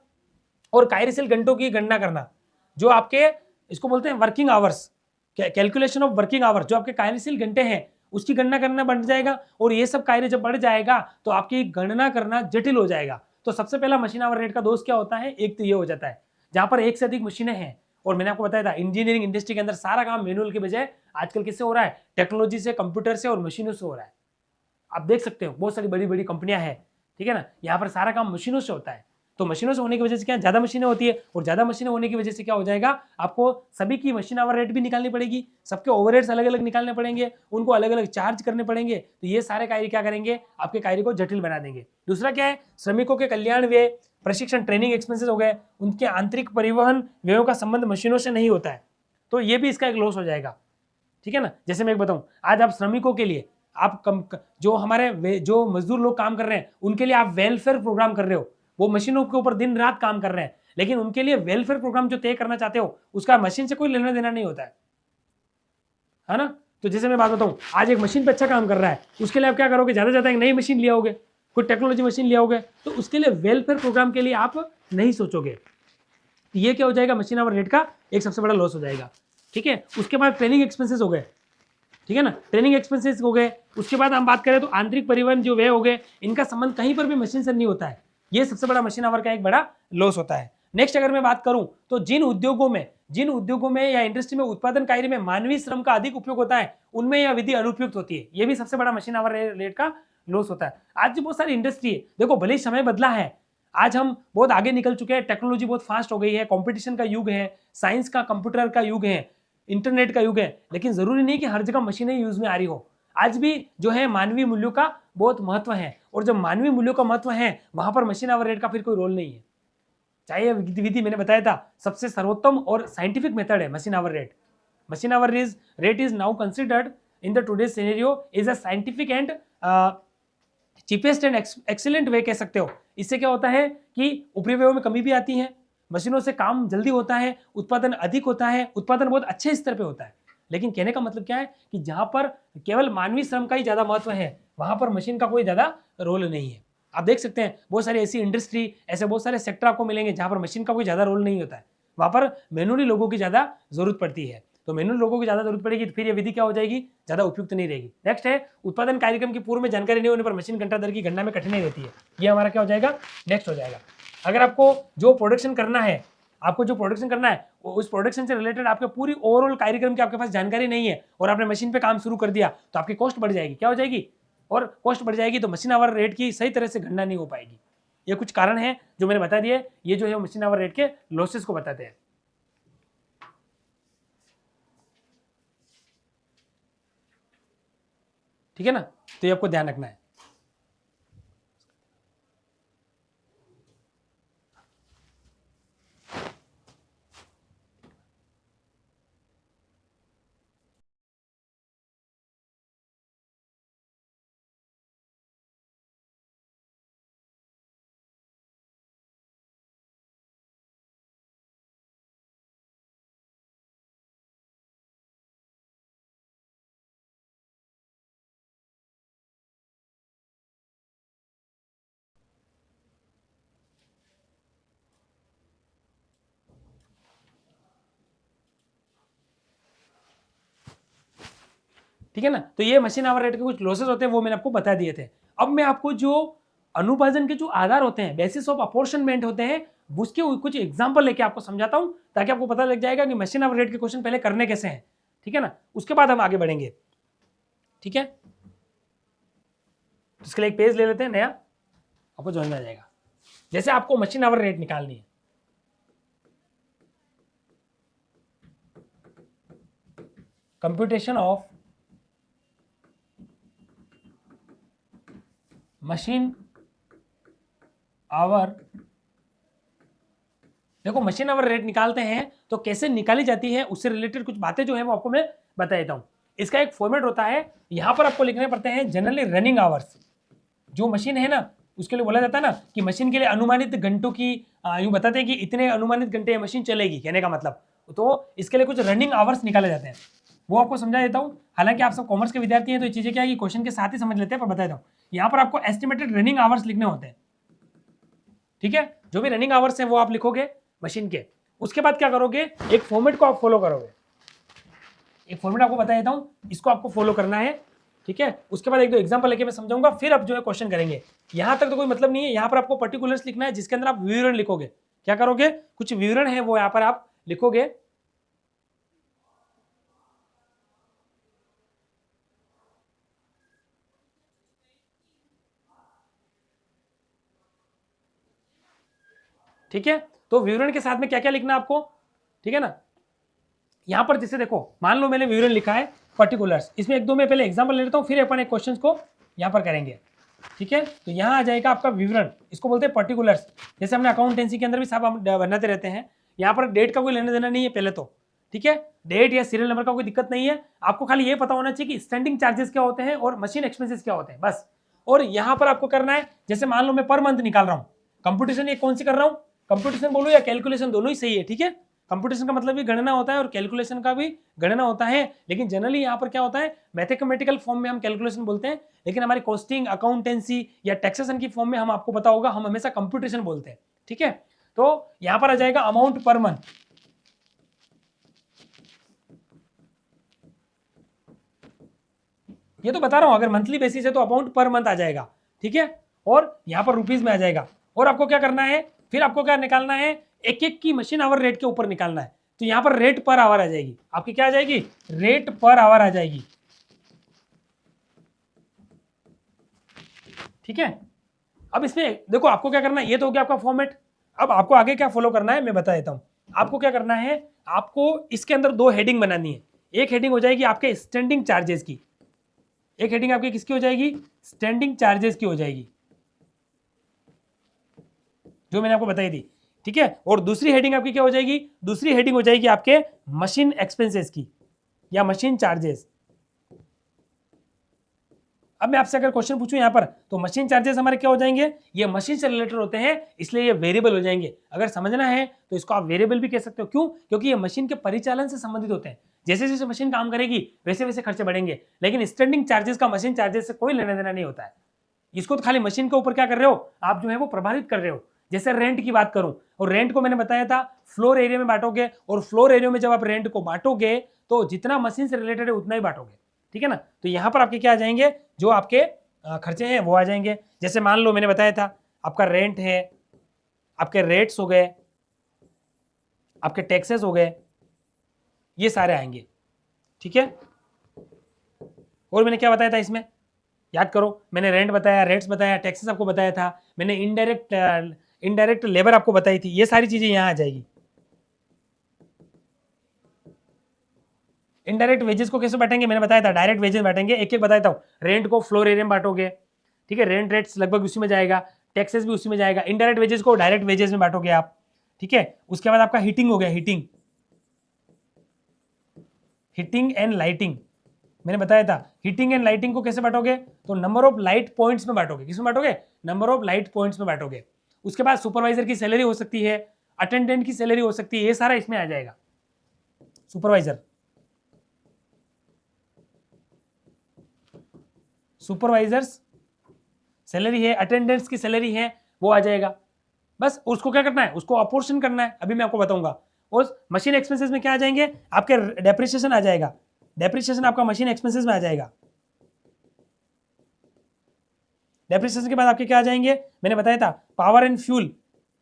और कार्यशील घंटों की गणना करना, जो आपके इसको बोलते हैं working hours, calculation of working hours, जो आपके कार्यशील घंटे हैं उसकी गणना करना बढ़ जाएगा, और ये सब कार्य जब बढ़ जाएगा तो आपकी गणना करना जटिल हो जाएगा। तो सबसे पहला मशीन आवर रेट का दोष क्या होता है, एक तो ये हो जाता है जहां पर एक से अधिक मशीनें हैं। और मैंने आपको बताया था इंजीनियरिंग इंडस्ट्री के अंदर सारा काम मैनुअल के बजाय आजकल किससे हो रहा है, टेक्नोलॉजी से, कंप्यूटर से और मशीनों से हो रहा है। आप देख सकते हो बहुत सारी बड़ी बड़ी कंपनियां हैं, ठीक है ना, यहाँ पर सारा काम मशीनों से होता है। तो मशीनों से होने की वजह से क्या, ज्यादा मशीनें होती है, और ज्यादा मशीनें होने की वजह से क्या हो जाएगा, आपको सभी की मशीन आवर रेट भी निकालनी पड़ेगी, सबके ओवरहेड्स अलग अलग निकालने पड़ेंगे, उनको अलग अलग चार्ज करने पड़ेंगे। तो ये सारे कार्य क्या करेंगे, आपके कार्य को जटिल बना देंगे। दूसरा क्या है, श्रमिकों के कल्याण व्यय, प्रशिक्षण, ट्रेनिंग एक्सपेंसेस हो गए, उनके आंतरिक परिवहन व्ययों का संबंध मशीनों से नहीं होता है, तो ये भी इसका एक लॉस हो जाएगा। ठीक है ना, जैसे मैं एक बताऊं, आज आप श्रमिकों के लिए आप जो हमारे जो मजदूर लोग काम कर रहे हैं उनके लिए आप वेलफेयर प्रोग्राम कर रहे हो, वो मशीनों के ऊपर दिन रात काम कर रहे हैं, लेकिन उनके लिए वेलफेयर प्रोग्राम जो तय करना चाहते हो उसका मशीन से कोई लेना देना नहीं होता है ना। तो जैसे मैं बात बताऊं, आज एक मशीन पे अच्छा काम कर रहा है, उसके लिए आप क्या करोगे, ज्यादा ज्यादा एक नई मशीन ले आओगे, कोई टेक्नोलॉजी मशीन ले आओगे, तो उसके लिए वेलफेयर प्रोग्राम के लिए आप नहीं सोचोगे। तो ये क्या हो जाएगा, मशीन आवर रेट का एक सबसे बड़ा लॉस हो जाएगा। ठीक है, उसके बाद ट्रेनिंग एक्सपेंसेस हो गए, ठीक है ना, ट्रेनिंग एक्सपेंसेस हो गए। उसके बाद हम बात करें तो आंतरिक परिवहन जो वे हो गए, इनका संबंध कहीं पर भी मशीन से नहीं होता है, ये सबसे बड़ा मशीन आवर का एक बड़ा लॉस होता है। नेक्स्ट अगर मैं बात करूं तो जिन उद्योगों में या इंडस्ट्री में उत्पादन कार्य में मानवीय श्रम का अधिक उपयोग होता है उनमें यह विधि अनुपयुक्त होती है, ये भी सबसे बड़ा मशीन आवर रेट का लॉस होता है। आज बहुत सारी इंडस्ट्री है, देखो भले ही समय बदला है, आज हम बहुत आगे निकल चुके हैं, टेक्नोलॉजी बहुत फास्ट हो गई है, कंपटीशन का युग है, साइंस का कंप्यूटर का युग है, इंटरनेट का युग है, लेकिन जरूरी नहीं कि हर जगह मशीनें यूज में आ रही हो। आज भी जो है मानवीय मूल्यों का बहुत महत्व है, और जब मानवीय मूल्यों का महत्व है वहां पर मशीन आवर रेट का फिर कोई रोल नहीं है। चाहे विधि मैंने बताया था सबसे सर्वोत्तम और साइंटिफिक मेथड है machine hour rate. Machine hour rate is now considered in the today's scenario is a scientific and cheapest and excellent way कह सकते हो। इससे क्या होता है कि उपरिव्ययों में कमी भी आती है, मशीनों से काम जल्दी होता है, उत्पादन अधिक होता है, उत्पादन बहुत अच्छे स्तर पे होता है। लेकिन कहने का मतलब क्या है कि जहां पर केवल मानवीय श्रम का ही ज्यादा महत्व है वहां पर मशीन का कोई ज्यादा रोल नहीं है। आप देख सकते हैं बहुत सारी ऐसी इंडस्ट्री, ऐसे बहुत सारे सेक्टर आपको मिलेंगे जहां पर मशीन का कोई ज्यादा रोल नहीं होता है, वहां पर मैनुअली लोगों की ज्यादा जरूरत पड़ती है। तो मैनुअल लोगों की ज्यादा जरूरत पड़ेगी तो फिर ये विधि क्या हो जाएगी, ज्यादा उपयुक्त नहीं रहेगी। नेक्स्ट है उत्पादन कार्यक्रम की पूर्व में जानकारी नहीं होने पर मशीन घंटा दर की गणना में कठिनाई रहती है, ये हमारा क्या हो जाएगा, नेक्स्ट हो जाएगा। अगर आपको जो प्रोडक्शन करना है, उस प्रोडक्शन से रिलेटेड आपके पूरी ओवरऑल कार्यक्रम की आपके पास जानकारी नहीं है और आपने मशीन पे काम शुरू कर दिया तो आपकी कॉस्ट बढ़ जाएगी। क्या हो जाएगी? और कॉस्ट बढ़ जाएगी तो मशीन आवर रेट की सही तरह से गणना नहीं हो पाएगी। ये कुछ कारण है जो मैंने बता दिए, ये जो है मशीन आवर रेट के लॉसेस को बताते हैं। ठीक है ना, तो ये आपको ध्यान रखना है। ठीक है ना, तो ये मशीन आवर रेट के कुछ लॉसेस होते हैं, वो मैंने आपको बता दिए थे। अब मैं आपको जो अनुपालन के जो आधार होते हैं, बेसिस ऑफ अपॉर्शनमेंट होते हैं, उसके कुछ एग्जांपल लेके आपको समझाता हूं ताकि आपको पता लग जाएगा कि मशीन आवर रेट के क्वेश्चन पहले करने कैसे हैं। ठीक है ना, उसके बाद हम आगे बढ़ेंगे। ठीक है, तो इसके लिए एक पेज ले लेते हैं नया, आपको समझ में आ जाएगा। जैसे आपको मशीन आवर रेट निकालनी है, कंप्यूटेशन ऑफ मशीन आवर, देखो मशीन आवर रेट निकालते हैं तो कैसे निकाली जाती है, उससे रिलेटेड कुछ बातें जो है वो आपको मैं बता देता हूं। इसका एक फॉर्मेट होता है, यहां पर आपको लिखने पड़ते हैं जनरली रनिंग आवर्स। जो मशीन है ना, उसके लिए बोला जाता है ना कि मशीन के लिए अनुमानित घंटों की, यूं बताते हैं कि इतने अनुमानित घंटे मशीन चलेगी, कहने का मतलब। तो इसके लिए कुछ रनिंग आवर्स निकाले जाते हैं, वो आपको समझा देता हूं। हालांकि आप सब कॉमर्स के विद्यार्थी हैं तो ये चीजें क्या है कि क्वेश्चन के साथ ही समझ लेते हैं, पर बता देता हूं। यहां पर आपको एस्टिमेटेड रनिंग आवर्स लिखने होते हैं। ठीक है, जो भी रनिंग आवर्स हैं वो आप लिखोगे मशीन के। उसके बाद क्या करोगे, एक फॉर्मेट को आप फॉलो करोगे। एक फॉर्मेट आपको बता देता हूं, इसको आपको फॉलो करना है। ठीक है, उसके बाद एक दो एग्जांपल लेके मैं समझाऊंगा, फिर आप जो है क्वेश्चन करेंगे। यहां तक तो कोई मतलब नहीं है, यहां पर आपको पर्टिकुलर्स लिखना है जिसके अंदर आप विवरण लिखोगे। क्या करोगे, कुछ विवरण है वो यहां पर आप लिखोगे। ठीक है, तो विवरण के साथ में क्या क्या लिखना है आपको। ठीक है ना, यहां पर जैसे देखो, मान लो मैंने विवरण लिखा है पर्टिकुलर्स, इसमें एक दो मैं पहले एग्जांपल ले लेता हूं, फिर अपन एक क्वेश्चन को यहां पर करेंगे। ठीक है, तो यहां आ जाएगा आपका विवरण, इसको बोलते हैं पर्टिकुलर्स। जैसे हमने अकाउंटेंसी के अंदर भी साहब हम बनाते रहते हैं, यहाँ पर डेट का कोई लेना देना नहीं है पहले तो। ठीक है, डेट या सीरियल नंबर का कोई दिक्कत नहीं है, आपको खाली ये पता होना चाहिए कि स्टैंडिंग चार्जेस क्या होते हैं और मशीन एक्सपेंसेस क्या होते हैं, बस। और यहाँ पर आपको करना है, जैसे मान लो मैं पर मंथ निकाल रहा हूँ, कंप्यूटेशन ये कौन सी कर रहा हूँ, कंप्यूटेशन बोलो या कैलकुलेशन, दोनों ही सही है। ठीक है, कंप्यूटेशन का मतलब भी गणना होता है और कैलकुलेशन का भी गणना होता है, लेकिन जनरली यहाँ पर क्या होता है, मैथमेटिकल फॉर्म में हम कैलकुलेशन बोलते हैं, लेकिन हमारी कॉस्टिंग, अकाउंटेंसी या टैक्सेशन की फॉर्म में हम, आपको पता होगा, हम हमेशा कंप्यूटेशन बोलते हैं। ठीक है, तो यहां पर आ जाएगा अमाउंट पर मंथ। ये तो बता रहा हूं, अगर मंथली बेसिस है तो अमाउंट पर मंथ आ जाएगा। ठीक है, और यहां पर रुपीज में आ जाएगा। और आपको क्या करना है, फिर आपको क्या निकालना है, एक एक की मशीन आवर रेट के ऊपर निकालना है। तो यहां पर रेट पर आवर आ जाएगी आपकी, क्या आ जाएगी, रेट पर आवर आ जाएगी। ठीक है, अब इसमें देखो आपको क्या करना है, ये तो हो गया आपका फॉर्मेट। अब आपको आगे क्या फॉलो करना है मैं बता देता हूं। आपको क्या करना है, आपको इसके अंदर दो हेडिंग बनानी है। एक हेडिंग हो जाएगी आपके स्टैंडिंग चार्जेस की, एक हेडिंग आपकी किसकी हो जाएगी, स्टैंडिंग चार्जेस की हो जाएगी, जो मैंने आपको बताई थी। ठीक है, और दूसरी हेडिंग आपकी क्या हो जाएगी, दूसरी हेडिंग हो जाएगी आपके मशीन एक्सपेंसेस की या मशीन चार्जेस। अब मैं आपसे अगर क्वेश्चन पूछूं यहाँ पर, तो मशीन चार्जेस हमारे क्या हो जाएंगे, ये मशीन से रिलेटेड होते हैं, इसलिए ये वेरिएबल हो जाएंगे। अगर समझना है तो इसको आप वेरिएबल भी कह सकते हो, क्यों, क्योंकि ये मशीन के परिचालन से संबंधित होते हैं। जैसे जैसे मशीन काम करेगी वैसे वैसे खर्चे बढ़ेंगे, लेकिन स्टैंडिंग चार्जेस का मशीन चार्जेस से कोई लेना देना नहीं होता है। इसको तो खाली मशीन के ऊपर क्या कर रहे हो आप, जो है वो प्रभावित कर रहे हो। जैसे रेंट की बात करूं, और रेंट को मैंने बताया था फ्लोर एरिया में बांटोगे, और फ्लोर एरिया में जब आप रेंट को बांटोगे तो जितना मशीन से रिलेटेड है उतना ही बांटोगे। ठीक है ना, तो यहां पर आपके क्या आ जाएंगे, जो आपके खर्चे हैं वो आ जाएंगे। जैसे मान लो मैंने बताया था आपका रेंट है, आपके रेट्स हो गए, आपके टैक्सेस हो गए, ये सारे आएंगे। ठीक है, और मैंने क्या बताया था इसमें, याद करो, मैंने रेंट बताया, रेट्स बताया, टैक्सेस आपको बताया था, मैंने इनडायरेक्ट लेबर आपको बताई थी, ये सारी चीजें यहां आ जाएगी। इनडायरेक्ट वेजेस को कैसे बांटेंगे, मैंने बताया था, डायरेक्ट वेजेस बांटेंगे, एक एक बताता हूँ। रेंट को फ्लोर एरिया में बांटोगे, ठीक है, रेंट रेट्स लगभग उसी में जाएगा, टैक्सेस भी उसी में जाएगा। इनडायरेक्ट वेजेस को डायरेक्ट वेजेस में बांटोगे आप, ठीक है। उसके बाद आपका हीटिंग हो गया, हीटिंग एंड लाइटिंग, मैंने बताया था। हीटिंग एंड लाइटिंग को कैसे बांटोगे, तो नंबर ऑफ लाइट पॉइंट्स में बांटोगे। किसमें बांटोगे, नंबर ऑफ लाइट पॉइंट्स में बांटोगे। उसके बाद सुपरवाइजर की सैलरी हो सकती है, अटेंडेंट की सैलरी हो सकती है, ये सारा इसमें आ जाएगा। सुपरवाइजर्स सैलरी है, अटेंडेंट्स की सैलरी है, वो आ जाएगा। बस उसको क्या करना है, उसको अपोर्शन करना है, अभी मैं आपको बताऊंगा। और मशीन एक्सपेंसेस में क्या आ जाएंगे, आपके डेप्रिसिएशन आ जाएगा, डेप्रिसिएशन आपका मशीन एक्सपेंसेस में आ जाएगा। डेप्रिसिएशन के बाद आपके क्या आ जाएंगे, मैंने बताया था, पावर एंड फ्यूल,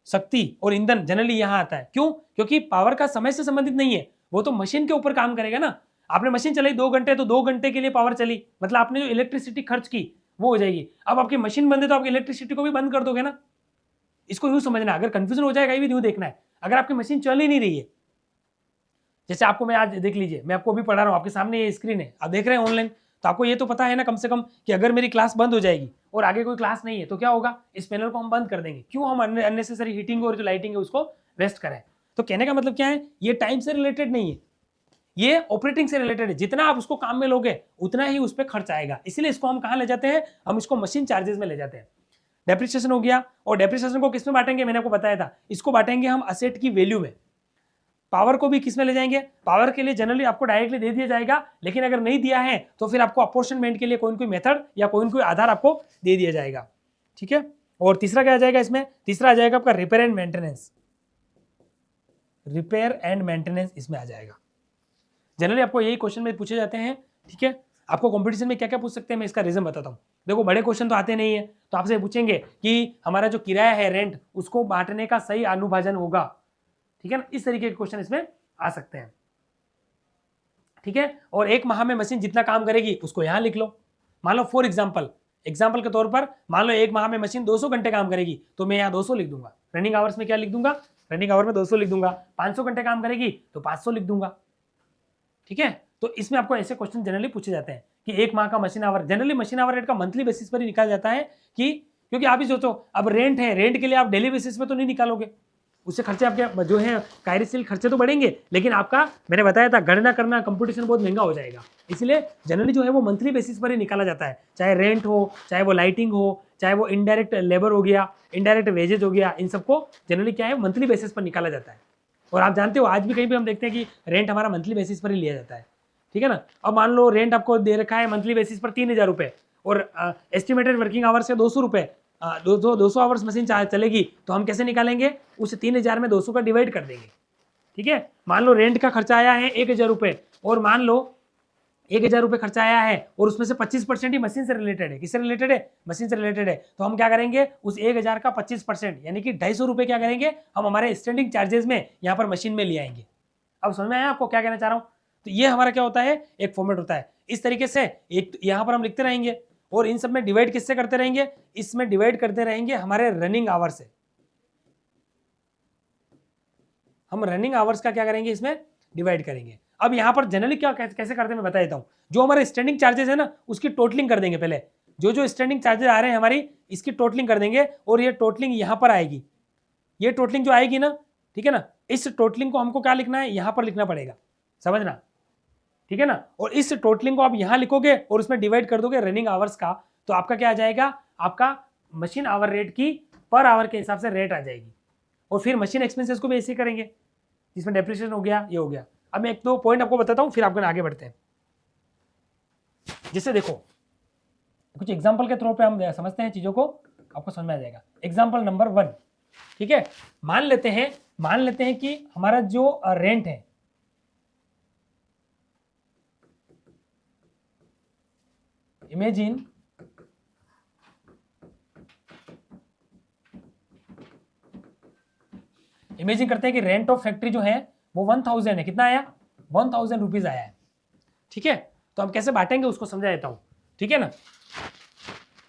शक्ति और ईंधन जनरली यहां आता है। क्यों, क्योंकि पावर का समय से संबंधित नहीं है, वो तो मशीन के ऊपर काम करेगा ना। आपने मशीन चलाई 2 घंटे, तो 2 घंटे के लिए पावर चली, मतलब आपने जो इलेक्ट्रिसिटी खर्च की वो हो जाएगी। अब आपकी मशीन बंद है तो आप इलेक्ट्रिसिटी को भी बंद कर दोगे ना। इसको यूं समझना, अगर कंफ्यूजन हो जाएगा ये भी यूं देखना है। अगर आपकी मशीन चल ही नहीं रही है, जैसे आपको मैं आज देख लीजिए, मैं आपको अभी पढ़ा रहा हूँ, आपके सामने ये स्क्रीन है, आप देख रहे हैं ऑनलाइन, तो आपको ये तो पता है ना कम से कम कि अगर मेरी क्लास बंद हो जाएगी और आगे कोई क्लास नहीं है तो क्या होगा, इस पैनल को हम बंद कर देंगे। क्यों, हम अननेसेसरी हीटिंग और जो लाइटिंग है उसको वेस्ट करें। तो कहने का मतलब क्या है, ये टाइम से रिलेटेड नहीं है, ये ऑपरेटिंग से रिलेटेड है। जितना आप उसको काम में लोगे उतना ही उस पर खर्च आएगा, इसलिए इसको हम कहाँ ले जाते हैं, हम इसको मशीन चार्जेस में ले जाते हैं। डेप्रिसिएशन हो गया, और डेप्रिसिएशन को किसमें बांटेंगे, मैंने आपको बताया था, इसको बांटेंगे हम असेट की वैल्यू में। पावर को भी किसमें ले जाएंगे, पावर के लिए जनरली आपको डायरेक्टली दे दिया जाएगा, लेकिन अगर नहीं दिया है तो फिर आपको अपॉर्शनमेंट के लिए कोई मेथड या कोई आधार आपको दे दिया जाएगा। ठीक है, और तीसरा क्या आ जाएगा इसमें, तीसरा आ जाएगा आपका repair and maintenance. Repair and maintenance इसमें आ जाएगा। जनरली आपको यही क्वेश्चन में पूछे जाते हैं। ठीक है, आपको कंपटीशन में क्या क्या पूछ सकते हैं, मैं इसका रीजन बताता हूँ। देखो, बड़े क्वेश्चन तो आते नहीं है, तो आपसे पूछेंगे कि हमारा जो किराया है, रेंट, उसको बांटने का सही अनुभाजन होगा। ठीक है ना, इस तरीके के क्वेश्चन इसमें आ सकते हैं। ठीक है, और एक माह में मशीन जितना काम करेगी उसको यहां लिख लो। मान लो फॉर एग्जाम्पल के तौर पर, मान लो एक माह में मशीन 200 घंटे काम करेगी, तो मैं यहाँ 200 लिख दूंगा। रनिंग आवर्स में क्या लिख दूंगा, रनिंग आवर में 200 लिख दूंगा। 500 घंटे काम करेगी तो 500 लिख दूंगा। ठीक है, तो इसमें आपको ऐसे क्वेश्चन जनरली पूछे जाते हैं कि एक माह का machine our, generally machine hour rate का मंथली बेसिस पर ही निकाला जाता है। कि क्योंकि आप ही सोचो, अब रेंट है, रेंट के लिए आप डेली बेसिस पे तो नहीं निकालोगे, उससे खर्चे आपके जो है कार्यशील खर्चे तो बढ़ेंगे, लेकिन आपका, मैंने बताया था, गणना करना कंप्यूटेशन बहुत महंगा हो जाएगा। इसलिए जनरली जो है वो मंथली बेसिस पर ही निकाला जाता है, चाहे रेंट हो, चाहे वो लाइटिंग हो, चाहे वो इनडायरेक्ट लेबर हो गया, इनडायरेक्ट वेजेज हो गया, इन सबको जनरली क्या है, मंथली बेसिस पर निकाला जाता है। और आप जानते हो आज भी कहीं भी हम देखते हैं कि रेंट हमारा मंथली बेसिस पर ही लिया जाता है। ठीक है ना, अब मान लो रेंट आपको दे रखा है मंथली बेसिस पर 3,000 रुपये, और एस्टिमेटेड वर्किंग आवर्स है 200 रुपये, 200 आवर्स मशीन चलेगी, तो हम कैसे निकालेंगे, उस 3,000 में 200 का डिवाइड कर देंगे। ठीक है, मान लो रेंट का खर्चा आया है 1,000 रुपये, और मान लो 1,000 रुपये खर्चा आया है, और उसमें से 25% ही मशीन से रिलेटेड है। किससे रिलेटेड है, मशीन से रिलेटेड है। तो हम क्या करेंगे, उस 1,000 का 25% यानी कि 250 रुपये क्या करेंगे, हम हमारे स्टैंडिंग चार्जेस में यहाँ पर मशीन में ले आएंगे। अब समझ में आया आपको क्या कहना चाह रहा हूँ। तो ये हमारा क्या होता है, एक फॉर्मेट होता है। इस तरीके से एक यहाँ पर हम लिखते रहेंगे, और इन सब में डिवाइड किससे करते रहेंगे, इसमें डिवाइड करते रहेंगे हमारे रनिंग आवर से। हम रनिंग आवर्स का क्या करेंगे, इसमें डिवाइड करेंगे। अब यहाँ पर जनरली क्या कैसे करते हैं मैं बता देता हूँ। जो हमारे स्टैंडिंग चार्जेस है ना, उसकी टोटलिंग कर देंगे पहले। जो स्टैंडिंग चार्जेस आ रहे हैं हमारी, इसकी टोटलिंग कर देंगे, और ये टोटलिंग यहाँ पर आएगी। ये टोटलिंग जो आएगी ना, ठीक है ना, इस टोटलिंग को हमको क्या लिखना है, यहाँ पर लिखना पड़ेगा, समझना। ठीक है ना, और इस टोटलिंग को आप यहाँ लिखोगे और उसमें डिवाइड कर दोगे रनिंग आवर्स का, तो आपका क्या आ जाएगा, आपका मशीन आवर रेट की पर आवर के हिसाब से रेट आ जाएगी। और फिर मशीन एक्सपेंसेस को भी ऐसे करेंगे, जिसमें डेप्रिसिएशन हो गया, ये हो गया। अब मैं एक दो पॉइंट आपको बताता हूं, फिर आपको आगे बढ़ते हैं। जैसे देखो, कुछ एग्जांपल के तौर पे हम समझते हैं चीजों को, आपको समझ में आ जाएगा। एग्जांपल नंबर 1, ठीक है, मान लेते हैं कि हमारा जो रेंट है, इमेजिन इमेजिन करते हैं कि रेंट ऑफ फैक्ट्री जो है वो 1000 है, कितना आया, 1000 रुपीज आया है, ठीक है। तो हम कैसे बांटेंगे उसको समझा देता हूं, ठीक है ना।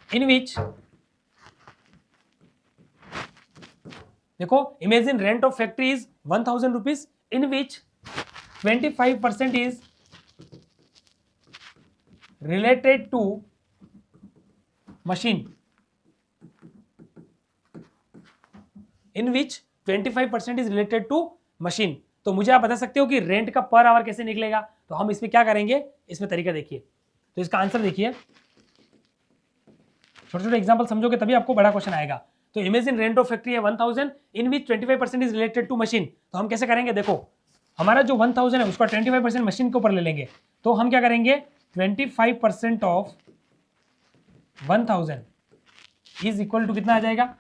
इन विच, देखो imagine rent of factory is 1000 rupees, in which 25% is related to machine, in which 25% is related to machine. तो मुझे आप बता सकते हो कि रेंट का पर आवर कैसे निकलेगा, तो हम इसमें क्या करेंगे, इसमें तरीका देखिए। तो इसका आंसर देखिए, छोटे छोटे एग्जांपल समझोगे तभी आपको बड़ा क्वेश्चन आएगा। तो इमेजिन रेंट ऑफ फैक्ट्री है 1000, इन which 25% is related to machine. तो हम कैसे करेंगे, देखो हमारा जो 1000 है उसका 25% मशीन के ऊपर ले लेंगे। तो हम क्या करेंगे, 25% ऑफ 1000 इज इक्वल टू कितना आ जाएगा,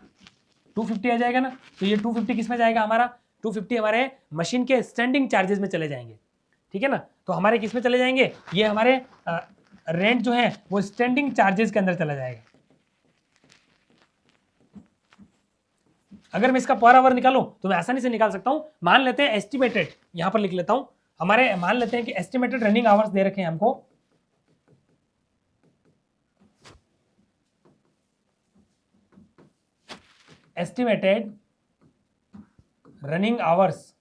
250 आ जाएगा ना। तो ये 250 किस में जाएगा, हमारा 250 हमारे मशीन के स्टैंडिंग चार्जेस में चले जाएंगे, ठीक है ना। तो हमारे किस में चले जाएंगे, ये हमारे रेंट जो है वो स्टैंडिंग चार्जेस के अंदर चला जाएगा। अगर मैं इसका पर आवर निकालूं तो मैं आसानी से निकाल सकता हूं। मान लेते हैं एस्टिमेटेड, यहां पर लिख लेता हूं, हमारे मान लेते हैं कि एस्टिमेटेड रनिंग आवर्स दे रखे हैं हमको, एस्टिमेटेड रनिंग आवर्स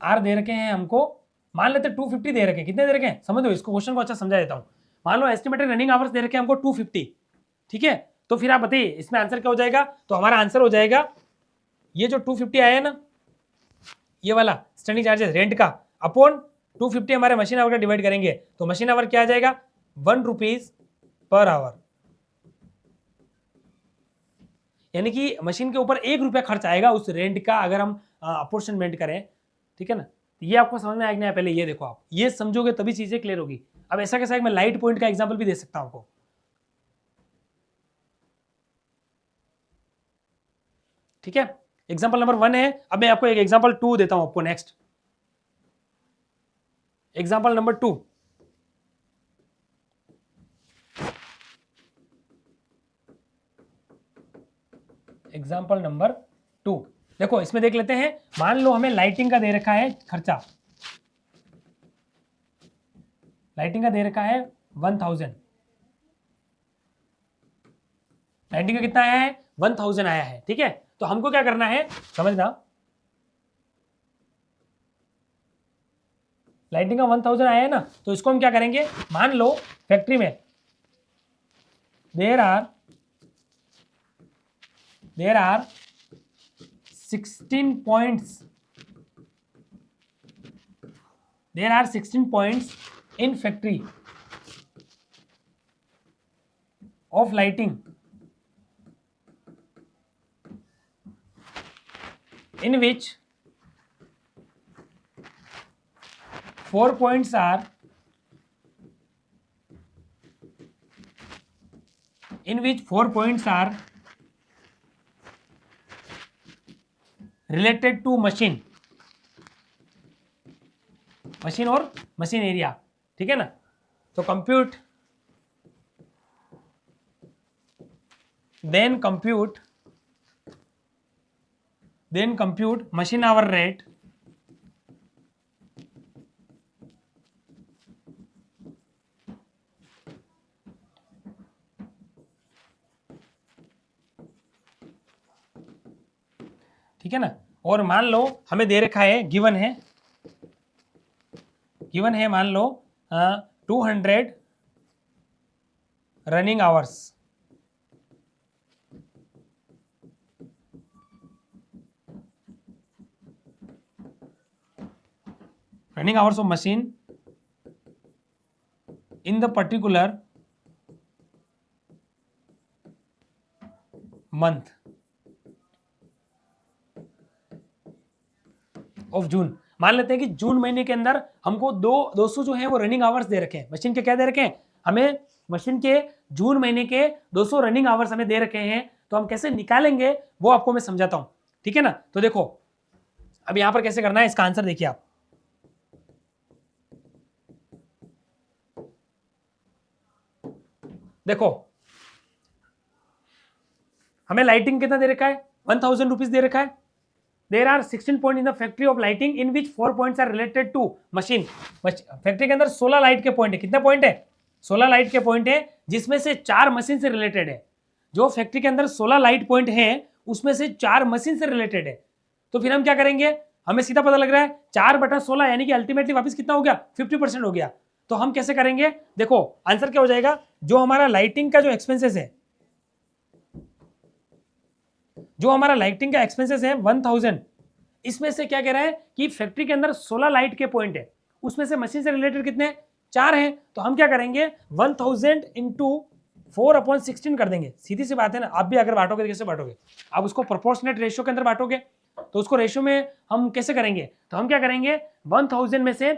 आर दे रखे हैं हमको, मान लेते हैं 250 दे रखे हैं, कितने दे रखे हैं समझो, इसको क्वेश्चन को अच्छा समझा देता हूं। मान लो एस्टिमेटेड रनिंग आवर्स दे रखे हैं हमको 250, ठीक है। तो फिर आप बताइए इसमें आंसर क्या हो जाएगा, तो हमारा आंसर हो जाएगा ये जो 250 आया है ना, ये वाला स्टैंडिंग चार्जेस रेंट का अपॉन 250 हमारे मशीन आवर का डिवाइड करेंगे, तो मशीन आवर क्या आ जाएगा, 1 रुपीज पर आवर, यानी कि मशीन के ऊपर 1 रुपया खर्च आएगा उस रेंट का, अगर हम अपोर्शनमेंट करें, ठीक है ना। तो ये आपको समझ में आएगा, पहले ये देखो, आप ये समझोगे तभी चीजें क्लियर होगी। अब ऐसा कैसा मैं लाइट पॉइंट का एग्जांपल भी दे सकता हूं आपको, ठीक है। एग्जांपल नंबर 1 है, अब मैं आपको एक एग्जांपल 2 देता हूं आपको, next example number 2, example number 2 देखो इसमें देख लेते हैं। मान लो हमें लाइटिंग का दे रखा है खर्चा, लाइटिंग का दे रखा है 1000, लाइटिंग का कितना आया है, 1000 आया है, ठीक है। तो हमको क्या करना है समझना, लाइटिंग का 1000 आया है ना, तो इसको हम क्या करेंगे, मान लो फैक्ट्री में there are 16 points, there are 16 points in factory of lighting in which 4 points are related to machine और मशीन एरिया, ठीक है ना। तो compute then compute machine hour rate ठीक है ना। और मान लो हमें दे रखा है, गिवन है मान लो 200 running hours, running hours of machine in the particular month of June. मान लेते हैं कि जून महीने के अंदर हमको 200 जो है वो रनिंग आवर्स दे रखे हैं, मशीन के क्या दे रखे हैं, हमें मशीन के जून महीने के 200 रनिंग आवर्स हमें दे रखे हैं। तो हम कैसे निकालेंगे वो आपको मैं समझाता हूं, ठीक है ना। तो देखो अब यहां पर कैसे करना है, इसका आंसर देखिए आप, देखो हमें लाइटिंग कितना दे रखा है, 1000 रुपीज दे रखा है। There are 16 point in the factory of lighting in which 4 points are related to machine. Factory के अंदर 16 लाइट के पॉइंट है। कितने पॉइंट है, 16 लाइट के पॉइंट है, जिसमें से 4 मशीन से रिलेटेड है। जो फैक्ट्री के अंदर 16 लाइट पॉइंट है उसमें से 4 मशीन से रिलेटेड है। तो फिर हम क्या करेंगे, हमें सीधा पता लग रहा है 4/16 यानी कि अल्टीमेटली वापस कितना हो गया, 50% हो गया। तो हम कैसे करेंगे, देखो आंसर क्या हो जाएगा, जो हमारा लाइटिंग का जो एक्सपेंसेस है, जो हमारा लाइटिंग का एक्सपेंसेस है 1000, इसमें से क्या कह रहा है कि फैक्ट्री के अंदर 16 लाइट के पॉइंट है, उसमें से मशीन से रिलेटेड कितने, 4 हैं। तो हम क्या करेंगे 1000 इंटू 4/16 कर देंगे। सीधी सी बात है ना, आप भी अगर बांटोगे तो कैसे बांटोगे, आप उसको प्रोपोर्शनेट रेशियो के अंदर बांटोगे, तो उसको रेशियो में हम कैसे करेंगे, तो हम क्या करेंगे 1000 में से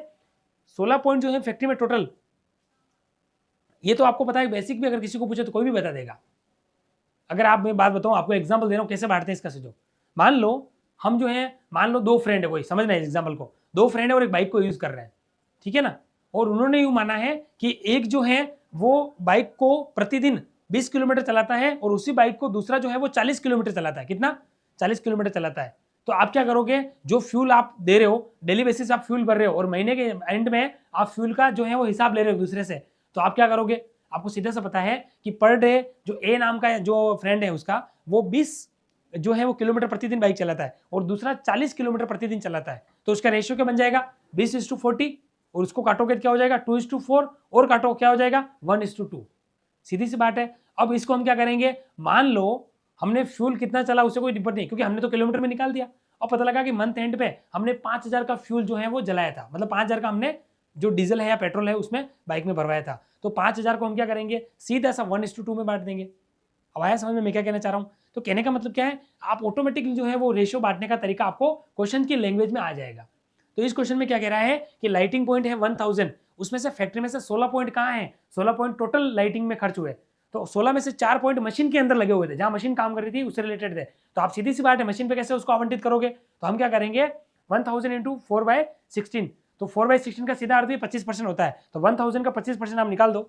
16 पॉइंट जो है फैक्ट्री में टोटल, ये तो आपको पता है बेसिक भी, अगर किसी को पूछे तो कोई भी बता देगा। अगर आप मैं बात बताऊं, आपको एग्जांपल दे रहा हूं कैसे बांटते हैं इसका सीधो। मान लो हम जो है, मान लो 2 फ्रेंड है, वही समझना है एग्जांपल को, 2 फ्रेंड है और एक बाइक को यूज कर रहे हैं, ठीक है ना। और उन्होंने यूं माना है कि एक जो है वो बाइक को प्रतिदिन 20 किलोमीटर चलाता है और उसी बाइक को दूसरा जो है वो 40 किलोमीटर चलाता है। कितना, 40 किलोमीटर चलाता है। तो आप क्या करोगे, जो फ्यूल आप दे रहे हो, डेली बेसिस आप फ्यूल भर रहे हो और महीने के एंड में आप फ्यूल का जो है वो हिसाब ले रहे हो दूसरे से, तो आप क्या करोगे, आपको सीधे से पता है कि पर डे जो ए नाम का जो फ्रेंड है उसका, वो 20 जो है वो किलोमीटर प्रतिदिन बाइक चलाता है और दूसरा 40 किलोमीटर प्रतिदिन चलाता है। तो उसका रेशियो क्या बन जाएगा 20:40, और उसको काटोगे क्या हो जाएगा 2:4, और काटो क्या हो जाएगा 1:2। सीधी सी बात है। अब इसको हम क्या करेंगे, मान लो हमने फ्यूल कितना चला उससे कोई दिक्कत नहीं, क्योंकि हमने तो किलोमीटर में निकाल दिया। और पता लगा कि मंथ एंड पे हमने 5000 का फ्यूल जो है वो जलाया था, मतलब 5000 का हमने जो डीजल है या पेट्रोल है उसमें बाइक में भरवाया था। तो 5000 को हम क्या करेंगे, सीधा सा 1:2 में बांट देंगे। अब आया समझ में मैं क्या कहना चाह रहा हूँ। तो कहने का मतलब क्या है, आप ऑटोमेटिकली जो है वो रेशियो बांटने का तरीका आपको क्वेश्चन की लैंग्वेज में आ जाएगा। तो इस क्वेश्चन में क्या कह रहा है कि लाइटिंग पॉइंट है 1000, उसमें से फैक्ट्री में से 16 पॉइंट कहाँ है, 16 पॉइंट टोटल लाइटिंग में खर्च हुए। तो 16 में से 4 पॉइंट मशीन के अंदर लगे हुए थे, जहां मशीन काम कर रही थी उससे रिलेटेड थे। तो आप सीधी सी बात है मशीन पे कैसे उसको आवंटित करोगे, तो हम क्या करेंगे 1000 इंटू 4/16, तो 4/16 का सीधा अर्थ भी 25% होता है। तो 1000 का 25% आप निकाल दो,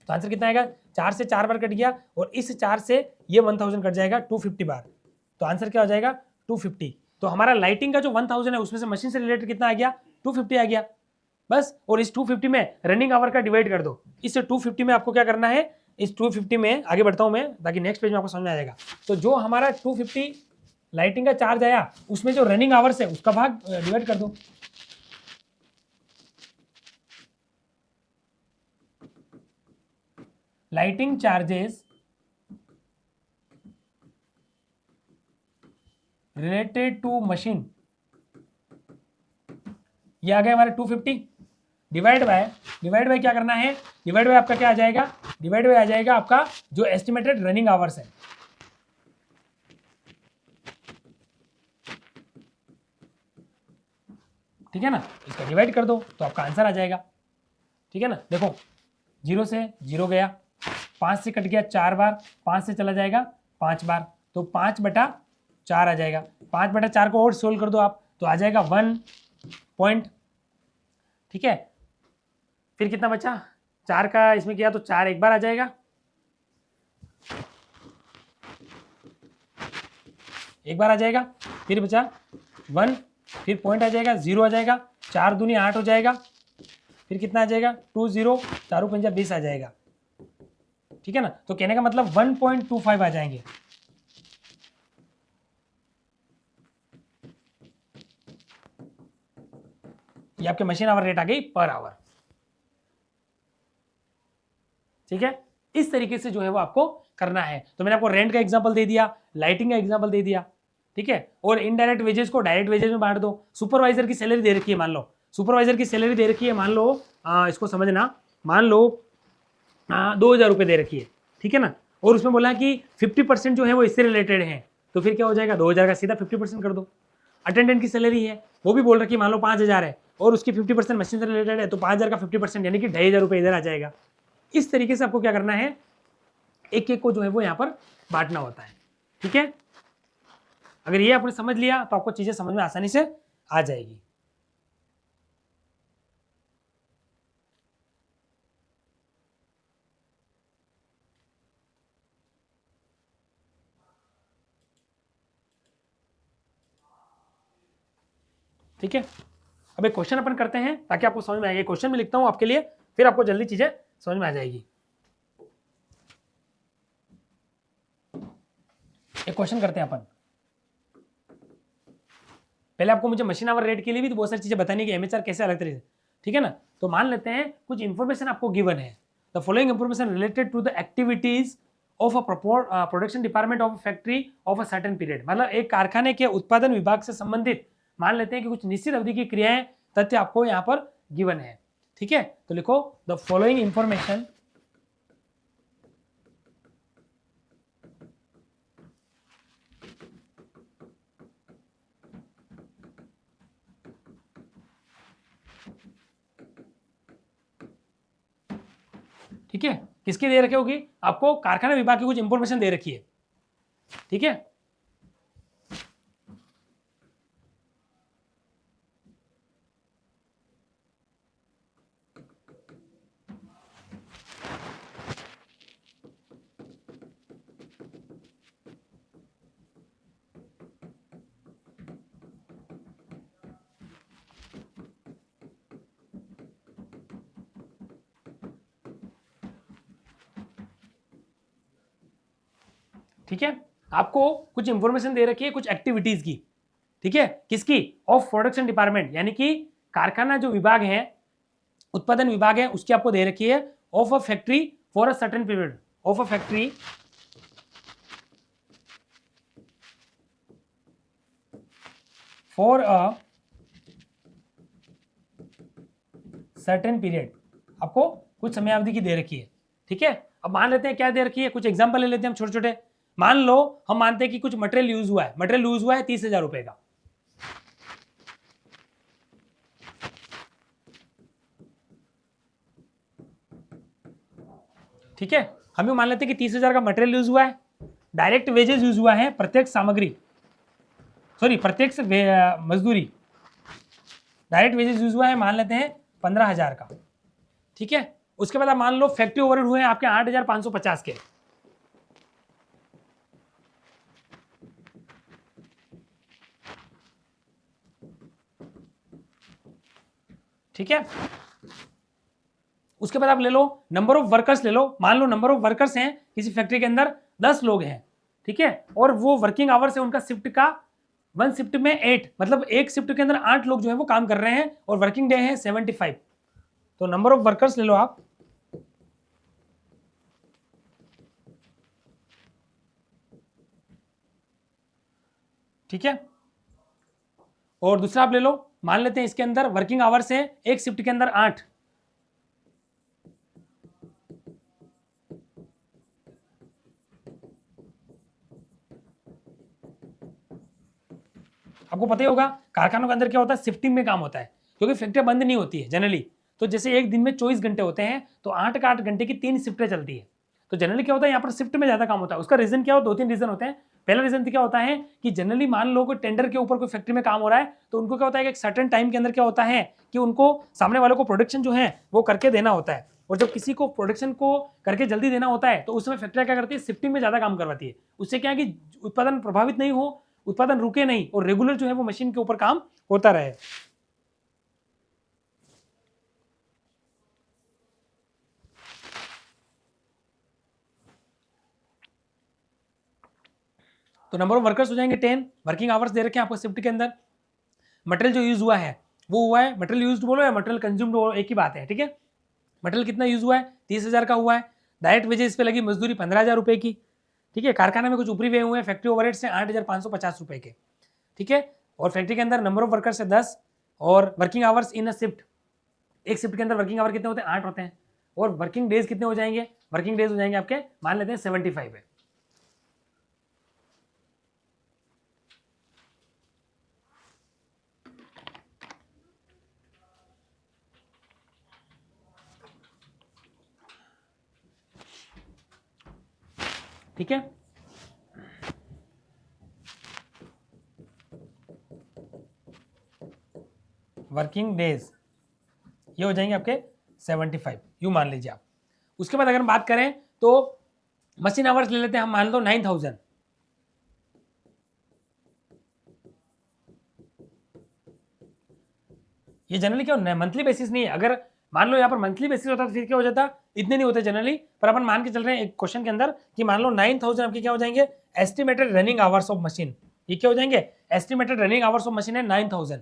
तो आंसर कितना आएगा, 4 से 4 बार कट गया और इस 4 से ये 1000 कट जाएगा 250 बार। तो आंसर क्या हो जाएगा 250। तो हमारा लाइटिंग का जो 1000 है उसमें से मशीन से रिलेटेड कितना आ गया 250 आ गया बस। और इस 250 में रनिंग आवर का डिवाइड कर दो। इस 250 में आपको क्या करना है, इस 250 में आगे बढ़ता हूं मैं ताकि नेक्स्ट पेज में आपको समझ में आ जाएगा। तो जो हमारा 250 लाइटिंग का चार्ज आया उसमें जो रनिंग आवर्स है उसका भाग डिवाइड कर दो। Lighting charges related to machine, ये आ गए हमारे 250 डिवाइड बाय क्या करना है, डिवाइड बाय आपका क्या आ जाएगा, डिवाइड बाय आ जाएगा आपका जो एस्टिमेटेड रनिंग आवर्स है। ठीक है ना, इसका डिवाइड कर दो तो आपका आंसर आ जाएगा। ठीक है ना, देखो 0 से 0 गया, 5 से कट गया 4 बार, 5 से चला जाएगा 5 बार, तो 5/4 आ जाएगा। 5/4 को और सोल्व कर दो आप, तो आ जाएगा 1 पॉइंट। ठीक है, फिर कितना बचा, 4 का इसमें किया तो 4 एक बार आ जाएगा, एक बार आ जाएगा, फिर बचा 1, फिर पॉइंट आ जाएगा 0 आ जाएगा, 4 दूनी 8 हो जाएगा, फिर कितना आ जाएगा 20, 4 पंजा 20 आ जाएगा। ठीक है ना, तो कहने का मतलब 1.25 आ जाएंगे। ये आपके मशीन आवर रेट आ गई पर आवर। ठीक है, इस तरीके से जो है वो आपको करना है। तो मैंने आपको रेंट का एग्जांपल दे दिया, लाइटिंग का एग्जांपल दे दिया। ठीक है, और इनडायरेक्ट वेजेस को डायरेक्ट वेजेस में बांट दो। सुपरवाइजर की सैलरी दे रखी है, मान लो सुपरवाइजर की सैलरी दे रखी है, मान लो इसको समझना, मान लो 2000 रुपये दे रखी है। ठीक है ना, और उसमें बोला कि 50% जो है वो इससे रिलेटेड है, तो फिर क्या हो जाएगा 2000 का सीधा 50% कर दो। अटेंडेंट की सैलरी है, वो भी बोल रखी है मान लो 5000 है, और उसकी 50% मशीन से रिलेटेड है, तो 5000 का 50% यानी कि 2500 रुपये इधर आ जाएगा। इस तरीके से आपको क्या करना है, एक एक को जो है वो यहाँ पर बांटना होता है। ठीक है, अगर ये आपने समझ लिया तो आपको चीजें समझ में आसानी से आ जाएगी। ठीक है, अब एक क्वेश्चन अपन करते हैं ताकि आपको समझ में आएगा। क्वेश्चन में लिखता हूं आपके लिए, फिर आपको जल्दी चीजें समझ में आ जाएगी। एक क्वेश्चन करते हैं अपन। पहले आपको मुझे मशीन आवर रेट के लिए भी तो बहुत सारी चीजें बतानी कि एमएचआर कैसे अलग तरीके से, ठीक है ना। तो मान लेते हैं कुछ इंफॉर्मेशन आपको गिवन है, the following information related to the activities of a production department of factory of a certain period. मतलब एक कारखाने के उत्पादन विभाग से संबंधित मान लेते हैं कि कुछ निश्चित अवधि की क्रियाएं तथ्य आपको यहाँ पर गिवन है, ठीक है। तो लिखो द फॉलोइंग इंफॉर्मेशन ठीक है, किसकी दे रखी होगी, आपको कारखाना विभाग की कुछ इंफॉर्मेशन दे रखी है, ठीक है। ठीक है, आपको कुछ इंफॉर्मेशन दे रखी है कुछ एक्टिविटीज की, ठीक है, किसकी, ऑफ प्रोडक्शन डिपार्टमेंट, यानी कि कारखाना जो विभाग है, उत्पादन विभाग है, उसकी आपको दे रखी है of a factory for a certain period, of a factory for a certain period, आपको कुछ समयावधि की दे रखी है, ठीक है। अब मान लेते हैं क्या दे रखी है, कुछ एग्जांपल ले लेते हैं हम छोटे छोटे। मान लो हम मानते हैं कि कुछ मटेरियल यूज हुआ है, मटेरियल यूज हुआ है 30,000 रुपए का, ठीक है। हम मान लेते हैं कि 30,000 का मटेरियल यूज हुआ है, डायरेक्ट वेजेस यूज हुआ है, प्रत्यक्ष सामग्री, सॉरी प्रत्यक्ष मजदूरी, डायरेक्ट वेजेस यूज हुआ है मान लेते हैं 15,000 का, ठीक है। उसके बाद आप मान लो फैक्ट्री ओवरहेड हुए हैं आपके 8,550 के, ठीक है। उसके बाद आप ले लो नंबर ऑफ वर्कर्स ले लो, मान लो नंबर ऑफ वर्कर्स हैं किसी फैक्ट्री के अंदर 10 लोग हैं, ठीक है, और वो वर्किंग आवर्स है उनका शिफ्ट का, वन शिफ्ट में 8, मतलब एक शिफ्ट के अंदर 8 लोग जो है वो काम कर रहे हैं, और वर्किंग डे है 75। तो नंबर ऑफ वर्कर्स ले लो आप, ठीक है। और दूसरा आप ले लो, मान लेते हैं इसके अंदर वर्किंग आवर्स है एक शिफ्ट के अंदर 8, आपको पता ही होगा कारखानों के अंदर क्या होता है, शिफ्टिंग में काम होता है, क्योंकि फैक्ट्री बंद नहीं होती है जनरली। तो जैसे एक दिन में 24 घंटे होते हैं, तो 8 का 8 घंटे की 3 शिफ्टें चलती है। तो जनरली क्या होता है यहाँ पर शिफ्ट में ज्यादा काम होता है। उसका रीजन क्या हो, 2-3 रीजन होते हैं। पहला रीजन क्या होता है कि जनरली मान लो कोई टेंडर के ऊपर कोई फैक्ट्री में काम हो रहा है, तो उनको क्या होता है कि एक सर्टेन टाइम के अंदर क्या होता है कि उनको सामने वालों को प्रोडक्शन जो है वो करके देना होता है। और जब किसी को प्रोडक्शन को करके जल्दी देना होता है, तो उस समय फैक्ट्रियां क्या करती है, शिफ्टिंग में ज्यादा काम करवाती है। उससे क्या है कि उत्पादन प्रभावित नहीं हो, उत्पादन रुके नहीं, और रेगुलर जो है वो मशीन के ऊपर काम होता रहे। तो नंबर ऑफ वर्कर्स हो जाएंगे 10, वर्किंग आवर्स दे रखे हैं आपको शिफ्ट के अंदर, मटेरियल जो यूज हुआ है वो हुआ है, मटेरियल यूज बोलो या मटेरियल कंज्यूम्ड बोलो एक ही बात है, ठीक है। मटेरियल कितना यूज हुआ है, 30,000 का हुआ है, डायरेक्ट वेजेस इस पे लगी मजदूरी 15,000 रुपए की, ठीक है। कारखाने में कुछ ऊपरी व्यय हुए हैं फैक्ट्री ओवरहेड से 8,550 रुपए के, ठीक है। और फैक्ट्री के अंदर नंबर ऑफ वर्कर्स है 10, और working hours in a shift, एक शिफ्ट के अंदर वर्किंग आवर कितने होते हैं, 8 होते हैं। और वर्किंग डेज कितने हो जाएंगे, वर्किंग डेज हो जाएंगे आपके मान लेते हैं 75 है, ठीक है। वर्किंग डेज ये हो जाएंगे आपके 75, यूं मान लीजिए आप। उसके बाद अगर हम बात करें तो मशीन आवर्स ले लेते हैं हम, मान लो 9,000, ये जनरली क्या मंथली बेसिस नहीं है। अगर मान लो यहाँ पर मंथली बेसिस होता तो फिर क्या हो जाता, इतने नहीं होते जनरली, पर अपन मान के चल रहे हैं एक क्वेश्चन के अंदर कि मान लो 9000 आपके क्या हो जाएंगे, estimated running hours of machine. ये क्या हो जाएंगे, estimated running hours of machine है 9000,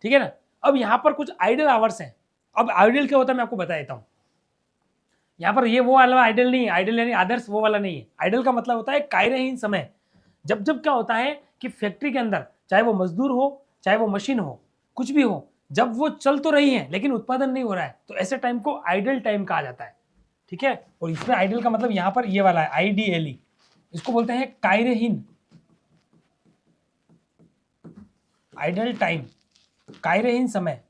ठीक है ना। अब यहाँ पर कुछ आइडल आवर्स हैं। अब आइडल क्या होता है मैं आपको बता देता हूँ। यहाँ पर ये वो वाला आइडल नहीं है, आइडल यानी आदर्श वो वाला नहीं है। आइडल का मतलब होता है कार्यहीन समय। जब जब क्या होता है कि फैक्ट्री के अंदर चाहे वो मजदूर हो चाहे वो मशीन हो कुछ भी हो, जब वो चल तो रही है लेकिन उत्पादन नहीं हो रहा है, तो ऐसे टाइम को आइडल टाइम कहा जाता है, ठीक है। और इसमें आइडल का मतलब यहाँ पर ये वाला है IDLE, इसको बोलते हैं कार्यहीन, आइडल टाइम, कार्यहीन समय।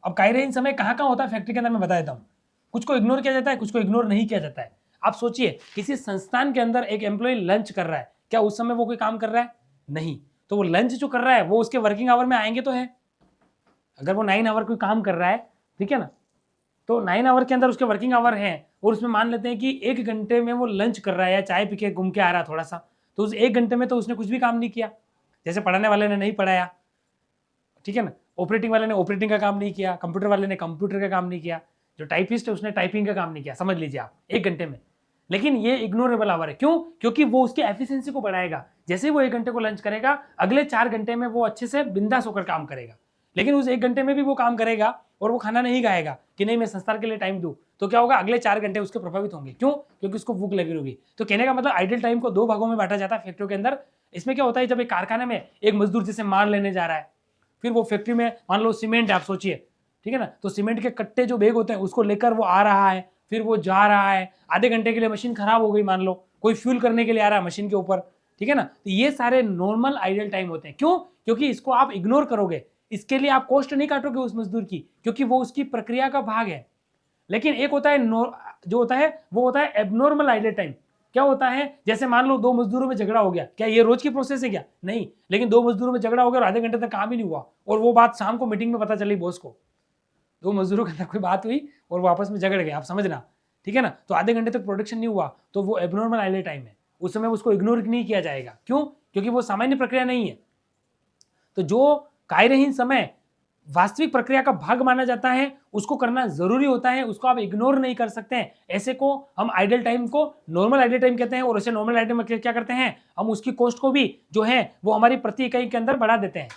अब कार्यहीन समय कहाँ कहाँ होता है फैक्ट्री के अंदर मैं बता देता हूँ। कुछ को इग्नोर किया जाता है, कुछ को इग्नोर नहीं किया जाता है। आप सोचिए किसी संस्थान के अंदर एक एम्प्लॉय लंच कर रहा है, क्या उस समय वो कोई काम कर रहा है? नहीं। तो वो लंच जो कर रहा है वो उसके वर्किंग आवर में आएंगे तो है। अगर वो 9 आवर कोई काम कर रहा है, ठीक है ना, तो 9 आवर के अंदर उसके वर्किंग आवर हैं और उसमें मान लेते हैं कि 1 घंटे में वो लंच कर रहा है या चाय पी के घूम के आ रहा थोड़ा सा, तो उस 1 घंटे में तो उसने कुछ भी काम नहीं किया। जैसे पढ़ाने वाले ने नहीं पढ़ाया, ठीक है ना, ऑपरेटिंग वाले ने ऑपरेटिंग का काम नहीं किया, कंप्यूटर वाले ने कंप्यूटर का काम नहीं किया, जो टाइपिस्ट है उसने टाइपिंग का काम नहीं किया, समझ लीजिए आप 1 घंटे में। लेकिन ये इग्नोरेबल आवर है, क्यों? क्योंकि वो उसकी एफिशिएंसी को बढ़ाएगा। जैसे ही वो 1 घंटे को लंच करेगा, अगले 4 घंटे में वो अच्छे से बिंदास होकर काम करेगा। लेकिन उस 1 घंटे में भी वो काम करेगा और वो खाना नहीं खाएगा कि नहीं मैं संस्था के लिए टाइम दूं, तो क्या होगा, अगले 4 घंटे उसके प्रभावित होंगे। क्यों? क्योंकि उसको भूख लगी होगी। तो कहने का मतलब आइडल टाइम को 2 भागों में बांटा जाता है फैक्ट्रियों के अंदर। इसमें क्या होता है, जब एक कारखाने में एक मजदूर जैसे माल लेने जा रहा है, फिर वो फैक्ट्री में मान लो सीमेंट है, आप सोचिए, ठीक है ना, तो सीमेंट के कट्टे जो बैग होते हैं उसको लेकर वो आ रहा है, फिर वो जा रहा है, आधे घंटे के लिए मशीन खराब हो गई, मान लो कोई फ्यूल करने के लिए आ रहा है मशीन के ऊपर, ठीक है ना। तो ये सारे नॉर्मल आइडल टाइम होते हैं। क्यों? क्योंकि इसको आप इग्नोर करोगे, इसके लिए आप कॉस्ट नहीं काटोगे उस मजदूर की, क्योंकि वो उसकी प्रक्रिया का भाग है। लेकिन एक होता है जो होता है वो होता है एबनॉर्मल आइडल टाइम। क्या होता है, जैसे मान लो 2 मजदूरों में झगड़ा हो गया, क्या ये रोज की प्रोसेस है क्या? नहीं। लेकिन 2 मजदूरों में झगड़ा हो गया और आधे घंटे तक काम ही नहीं हुआ, और वो बात शाम को मीटिंग में पता चली बॉस को। 2 मजदूरों के अंदर कोई बात हुई और वो आपस में झगड़ गए, आप समझना, ठीक है ना। तो आधे घंटे तक प्रोडक्शन नहीं हुआ, तो वो एबनॉर्मल आइडल टाइम है। उस समय उसको इग्नोर नहीं किया जाएगा। क्यों? क्योंकि वो सामान्य प्रक्रिया नहीं है। तो जो कार्यहीन समय वास्तविक प्रक्रिया का भाग माना जाता है, उसको करना जरूरी होता है, उसको आप इग्नोर नहीं कर सकते हैं। ऐसे को हम आइडल टाइम को नॉर्मल आइडल टाइम कहते हैं। और ऐसे नॉर्मल आइडल में क्या करते हैं, हम उसकी कॉस्ट को भी जो है वो हमारी प्रति इकाई के अंदर बढ़ा देते हैं।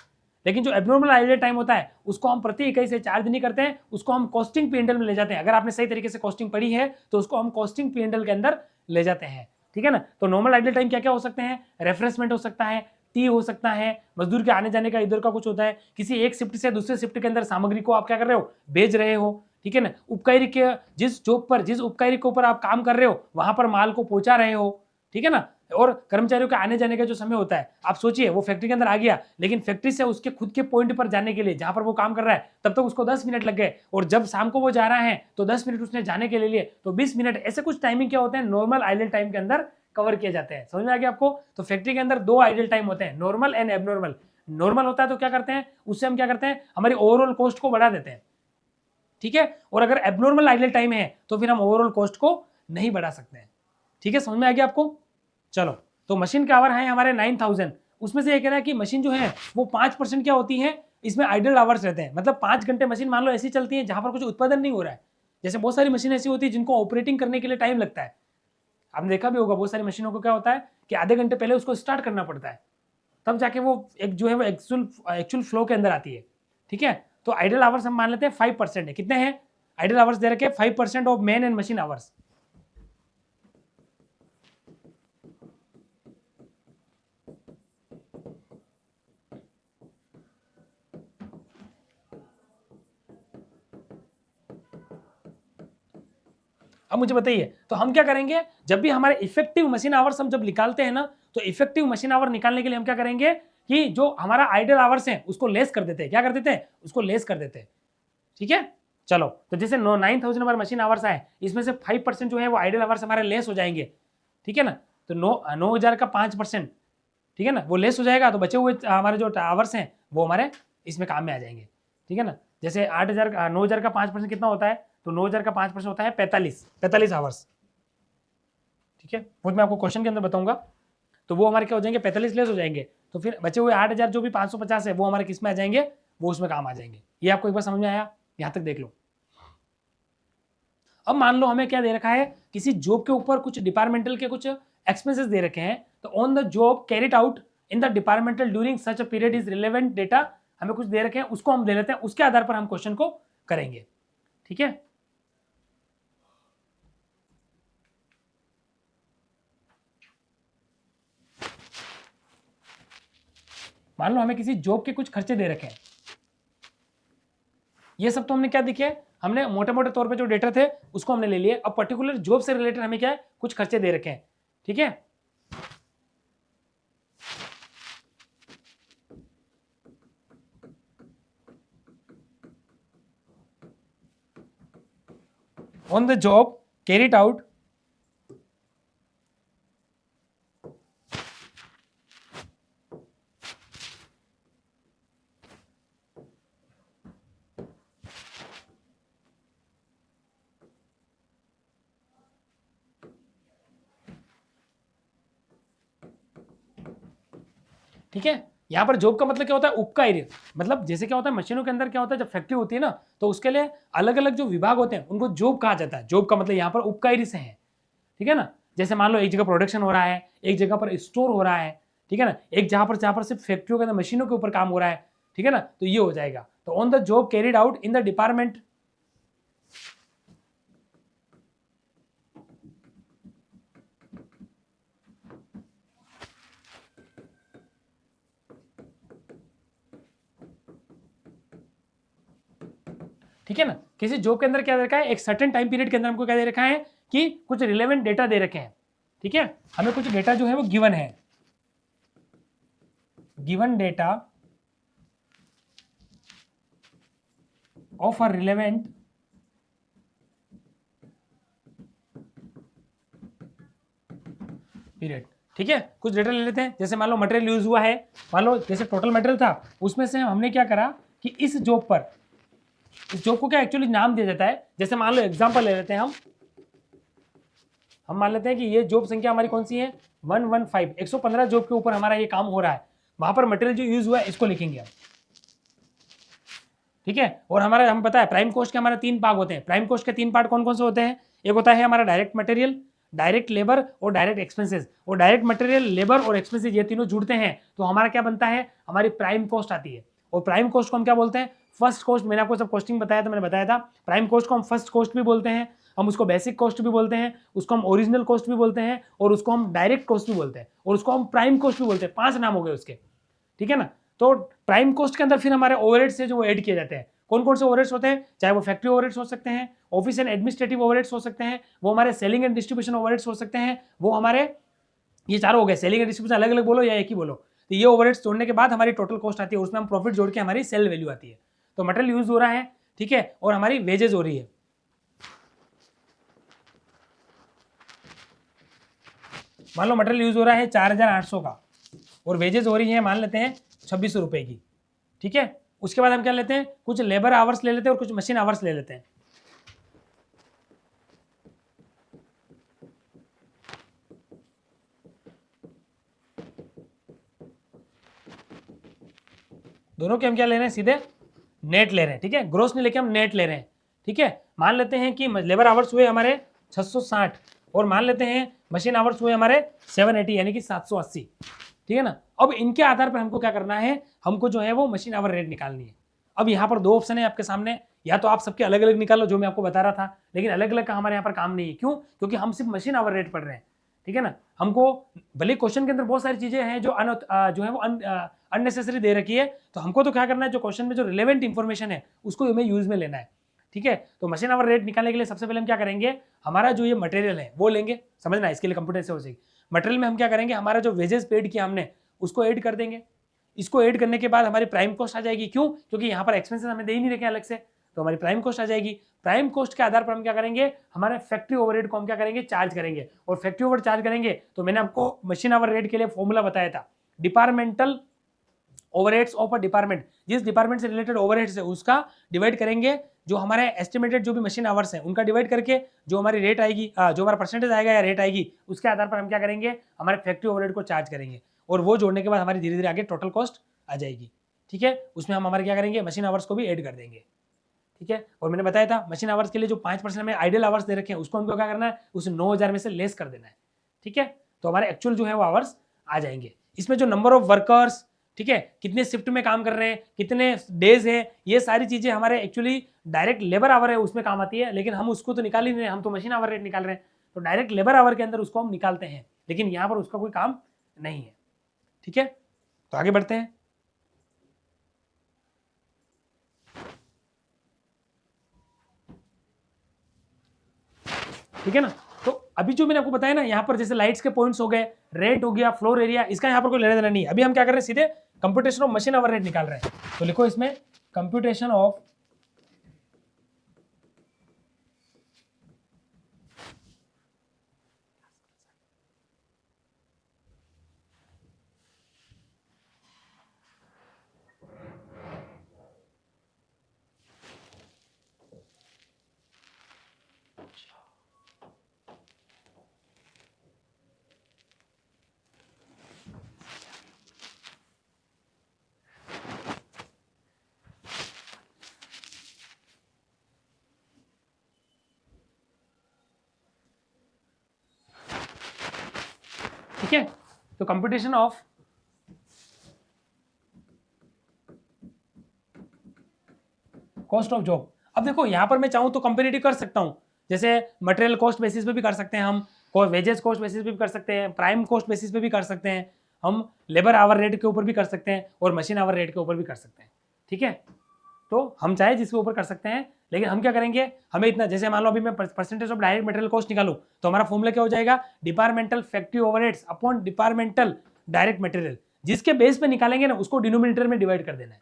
लेकिन जो एबनॉर्मल आइडल टाइम होता है उसको हम प्रति इकाई से चार्ज नहीं करते हैं, उसको हम कॉस्टिंग P&L में ले जाते हैं। अगर आपने सही तरीके से कॉस्टिंग पढ़ी है तो उसको हम कॉस्टिंग P&L के अंदर ले जाते हैं, ठीक है ना। तो नॉर्मल आइडल टाइम क्या क्या हो सकते हैं, रेफ्रेशमेंट हो सकता है, टी हो सकता है, मजदूर के आने जाने का इधर का कुछ होता है, किसी एक शिफ्ट से दूसरे शिफ्ट के अंदर सामग्री को आप क्या कर रहे हो, भेज रहे हो, ठीक है ना। उपकारी के जिस जॉब पर जिस उपकारी के ऊपर आप काम कर रहे हो वहां पर माल को पहुंचा रहे हो, ठीक है ना। और कर्मचारियों के आने जाने का जो समय होता है, आप सोचिए वो फैक्ट्री के अंदर आ गया, लेकिन फैक्ट्री से उसके खुद के पॉइंट पर जाने के लिए जहां पर वो काम कर रहा है तब तक उसको 10 मिनट लग गए, और जब शाम को वो जा रहा है तो 10 मिनट उसने जाने के लिए लिए, तो 20 मिनट। ऐसे कुछ टाइमिंग क्या होते हैं नॉर्मल आइडल टाइम के अंदर कवर किए जाते हैं। समझ में आ गया आपको? तो फैक्ट्री के अंदर 2 आइडल टाइम होते हैं, नॉर्मल एंड एबनॉर्मल। नॉर्मल होता है तो क्या करते हैं, उससे हम क्या करते हैं, हमारी ओवरऑल कॉस्ट को बढ़ा देते हैं, ठीक है। और अगर एबनॉर्मल आइडल टाइम है तो फिर हम ओवरऑल कॉस्ट को नहीं बढ़ा सकते हैं, ठीक है। समझ में आ गया आपको? चलो, तो मशीन के आवर है हमारे 9000, उसमें से ये कह रहा है कि मशीन जो है वो 5% क्या होती है, इसमें आइडल आवर्स रहते हैं। मतलब 5 घंटे मशीन मान लो ऐसी चलती है जहां पर कुछ उत्पादन नहीं हो रहा है। जैसे बहुत सारी मशीन ऐसी होती है जिनको ऑपरेटिंग करने के लिए टाइम लगता है। आपने देखा भी होगा बहुत सारी मशीनों को क्या होता है कि आधे घंटे पहले उसको स्टार्ट करना पड़ता है, तब जाके वो एक जो है वो एक्चुअल फ्लो के अंदर आती है, ठीक है। तो आइडल आवर्स हम मान लेते हैं 5% है। कितने हैं आइडल आवर्स दे रखे? 5% of man and machine hours. अब मुझे बताइए, तो हम क्या करेंगे, जब भी हमारे इफेक्टिव मशीन आवर्स हम जब निकालते हैं ना, तो इफेक्टिव मशीन आवर निकालने के लिए हम क्या करेंगे कि जो हमारा आइडल आवर्स है उसको लेस कर देते हैं। क्या कर देते हैं? उसको लेस कर देते हैं, ठीक है। चलो, तो जैसे 9000 हमारे मशीन आवर्स आए, इसमें से 5% जो है वो आइडल आवर्स हमारे लेस हो जाएंगे, ठीक है ना। तो 9000 का 5%, ठीक है ना, वो लेस हो जाएगा, तो बचे हुए हमारे जो आवर्स हैं वो हमारे इसमें काम में आ जाएंगे, ठीक है ना। जैसे 9000 का 5% कितना होता है, तो 9000 का 5% होता है 45 आवर्स, ठीक है। वो मैं आपको क्वेश्चन के अंदर बताऊंगा। तो वो हमारे क्या हो जाएंगे, 45 लेस हो जाएंगे, तो फिर बचे हुए 8000 जो भी 550 है वो हमारे किस में आ जाएंगे, वो उसमें काम आ जाएंगे। ये आपको एक बार समझ में आया? यहां तक देख लो। अब मान लो हमें क्या दे रखा है, किसी जॉब के ऊपर कुछ डिपार्टमेंटल के कुछ एक्सपेंसेस दे रखे हैं, तो on the job carried out in the departmental during such a period is relevant data, हमें कुछ दे रखे हैं, उसको हम ले लेते हैं, उसके आधार पर हम क्वेश्चन को करेंगे। ठीक है, मान लो हमें किसी जॉब के कुछ खर्चे दे रखे हैं, ये सब तो हमने क्या देखे, हमने मोटे मोटे तौर पे जो डेटा थे उसको हमने ले लिए। अब पर्टिकुलर जॉब से रिलेटेड हमें क्या है, कुछ खर्चे दे रखे हैं। ठीक है, on the job carried out ठीक है, यहाँ पर जॉब का मतलब क्या होता है, उपका एरिया, मतलब जैसे क्या होता है मशीनों के अंदर क्या होता है, जब फैक्ट्री होती है ना, तो उसके लिए अलग अलग जो विभाग होते हैं उनको जॉब कहा जाता है। जॉब का मतलब यहाँ पर उपका एरिया से है। ठीक है ना, जैसे मान लो एक जगह प्रोडक्शन हो रहा है, एक जगह पर स्टोर हो रहा है, ठीक है ना, एक जहां पर सिर्फ फैक्ट्रियों के अंदर मशीनों के ऊपर काम हो रहा है। ठीक है ना, तो ये हो जाएगा। तो on the job carried out in the department, ठीक है ना, किसी जॉब के अंदर क्या दे रखा है, एक सर्टेन टाइम पीरियड के अंदर हमको क्या दे रखा है कि कुछ रिलेवेंट डेटा दे रखे हैं। ठीक है, हमें कुछ डेटा जो है वो गिवन है, given data of a relevant period. ठीक है, कुछ डेटा ले लेते हैं, जैसे मान लो मटेरियल यूज हुआ है, मान लो जैसे टोटल मटेरियल था उसमें से हमने क्या करा कि इस जॉब पर, इस जॉब को क्या एक्चुअली नाम दिया जाता है, जैसे मान लो एग्जांपल ले लेते हैं हम मान लेते हैं कि ये जॉब संख्या हमारी कौन सी है, 115, 115 जॉब के ऊपर हमारा ये काम हो रहा है, वहां पर मटेरियल जो यूज हुआ है इसको लिखेंगे हम। ठीक है, और हमारा हम पता है प्राइम कॉस्ट के हमारे 3 भाग होते हैं। प्राइम कॉस्ट के 3 पार्ट कौन कौन से होते हैं, एक होता है हमारा डायरेक्ट मटेरियल, डायरेक्ट लेबर और डायरेक्ट एक्सपेंसेस। और डायरेक्ट मटेरियल, लेबर और एक्सपेंसेस ये तीनों जुड़ते हैं तो हमारा क्या बनता है, हमारी प्राइम कॉस्ट आती है। और प्राइम कॉस्ट को हम क्या बोलते हैं, फर्स्ट कॉस्ट। मैंने आपको सब कॉस्टिंग बताया था, मैंने बताया था प्राइम कॉस्ट को हम फर्स्ट कॉस्ट भी बोलते हैं, हम उसको बेसिक कॉस्ट भी बोलते हैं, उसको हम ओरिजिनल कॉस्ट भी बोलते हैं, और उसको हम डायरेक्ट कॉस्ट भी बोलते हैं, और उसको हम प्राइम कॉस्ट भी बोलते हैं। 5 नाम हो गए उसके। ठीक है ना, तो प्राइम कॉस्ट के अंदर फिर हमारे ओवरहेड्स है जो वो ऐड किए जाते हैं। कौन कौन से ओवरहेड्स होते हैं, चाहे वो फैक्ट्री ओवरहेड्स हो सकते हैं, ऑफिस एंड एडमिनिस्ट्रेटिव ओवरहेड्स हो सकते हैं, वो हमारे सेलिंग एंड डिस्ट्रीब्यूशन ओवरहेड्स हो सकते हैं, वो हमारे, ये चारों हो गए, सेलिंग एंड डिस्ट्रीब्यूशन अलग अलग बोलो या एक ही बोलो। तो ये ओवरहेड्स जोड़ने के बाद हमारी टोटल कॉस्ट आती है, उसमें हम प्रॉफिट जोड़ के हमारी सेल वैल्यू आती है। तो मटेरियल यूज हो रहा है, ठीक है, और हमारी वेजेस हो रही है। मान लो मटेरियल यूज हो रहा है 4800 का, और वेजेस हो रही है मान लेते हैं 2600 रुपए की। ठीक है, उसके बाद हम क्या लेते हैं, कुछ लेबर आवर्स ले लेते हैं और कुछ मशीन आवर्स ले लेते हैं। दोनों के हम क्या ले रहे हैं, सीधे नेट ले रहे हैं। ठीक है, ग्रोस नहीं लेके हम नेट ले रहे हैं। ठीक है, मान लेते हैं कि लेबर आवर्स हुए हमारे 660, और मान लेते हैं मशीन आवर्स हुए हमारे 780 यानी कि 780। ठीक है ना, अब इनके आधार पर हमको क्या करना है, हमको जो है वो मशीन आवर रेट निकालनी है। अब यहाँ पर 2 ऑप्शन है आपके सामने, या तो आप सबके अलग अलग निकालो जो मैं आपको बता रहा था, लेकिन अलग अलग का हमारे यहाँ पर काम नहीं है। क्यों, क्योंकि हम सिर्फ मशीन आवर रेट पढ़ रहे हैं। ठीक है ना, हमको भले क्वेश्चन के अंदर बहुत सारी चीजें हैं जो जो है वो अननेसेसरी दे रखी है, तो हमको तो क्या करना है, जो क्वेश्चन में जो रिलेवेंट इंफॉर्मेशन है उसको हमें यूज में लेना है। ठीक है, तो मशीन आवर रेट निकालने के लिए सबसे पहले हम क्या करेंगे, हमारा जो ये मटेरियल है वो लेंगे, समझना इसके लिए कंप्यूटर से हो जाएगी। मटेरियल में हम क्या करेंगे, हमारा जो वेजेस पेड किया हमने उसको ऐड कर देंगे। इसको ऐड करने के बाद हमारी प्राइम कॉस्ट आ जाएगी। क्यों, क्योंकि यहाँ पर एक्सपेंसेस हमें दे ही नहीं रखे अलग से, तो हमारी प्राइम कॉस्ट आ जाएगी। प्राइम कॉस्ट के आधार पर हम क्या करेंगे, हमारे फैक्ट्री ओवरहेड को हम क्या करेंगे, चार्ज करेंगे। और फैक्ट्री ओवर चार्ज करेंगे तो मैंने आपको मशीन आवर रेट के लिए फॉर्मूला बताया था, departmental overheads of a department, जिस डिपार्टमेंट से रिलेटेड ओवरहेड्स है उसका डिवाइड करेंगे, जो हमारे एस्टिमेटेड जो भी मशीन आवर्स हैं उनका डिवाइड करके जो हमारी रेट आएगी, जो हमारा परसेंटेज आएगा या रेट आएगी, उसके आधार पर हम क्या करेंगे, हमारे फैक्ट्री ओवरहेड को चार्ज करेंगे, और वो जोड़ने के बाद हमारी धीरे धीरे आगे टोटल कॉस्ट आ जाएगी। ठीक है, उसमें हम हमारे क्या करेंगे, मशीन आवर्स को भी ऐड कर देंगे। ठीक है, और मैंने बताया था मशीन आवर्स के लिए जो 5% हमें आइडियल आवर्स दे रखे हैं उसको हमको क्या करना है, उस 9000 में से लेस कर देना है। ठीक है, तो हमारे एक्चुअल जो है वो आवर्स आ जाएंगे। इसमें जो नंबर ऑफ वर्कर्स, ठीक है, कितने शिफ्ट में काम कर रहे हैं, कितने डेज है, ये सारी चीजें हमारे एक्चुअली डायरेक्ट लेबर आवर है उसमें काम आती है, लेकिन हम उसको तो निकाल ही नहीं रहे, हम तो मशीन आवर रेट निकाल रहे हैं, तो डायरेक्ट लेबर आवर के अंदर उसको हम निकालते हैं, लेकिन यहाँ पर उसका कोई काम नहीं है। ठीक है, तो आगे बढ़ते हैं। ठीक है ना, तो अभी जो मैंने आपको बताया ना, यहाँ पर जैसे लाइट्स के पॉइंट्स हो गए, रेट हो गया, फ्लोर एरिया, इसका यहाँ पर कोई लेना देना नहीं है। अभी हम क्या कर रहे हैं, सीधे computation of machine hour rate निकाल रहे हैं। तो लिखो इसमें कंप्यूटेशन ऑफ ठीक है, तो computation of cost of job. अब देखो यहाँ पर मैं चाहूँ तो कंपेरेटिव कर सकता हूँ, जैसे मटेरियल कॉस्ट बेसिस पे भी कर सकते हैं हम, वेजेस कॉस्ट बेसिस पे भी कर सकते हैं, प्राइम कॉस्ट बेसिस पे भी कर सकते हैं, हम लेबर आवर रेट के ऊपर भी कर सकते हैं, और मशीन आवर रेट के ऊपर भी कर सकते हैं। ठीक है, तो हम चाहे जिसके ऊपर कर सकते हैं, लेकिन हम क्या करेंगे, हमें इतना, जैसे मान लो अभी मैं percentage of direct material cost निकालूं, तो हमारा फॉर्मूला क्या हो जाएगा, departmental factory overheads upon departmental direct material, जिसके बेस पे निकालेंगे ना उसको डिनोमिनेटर में डिवाइड कर देना है।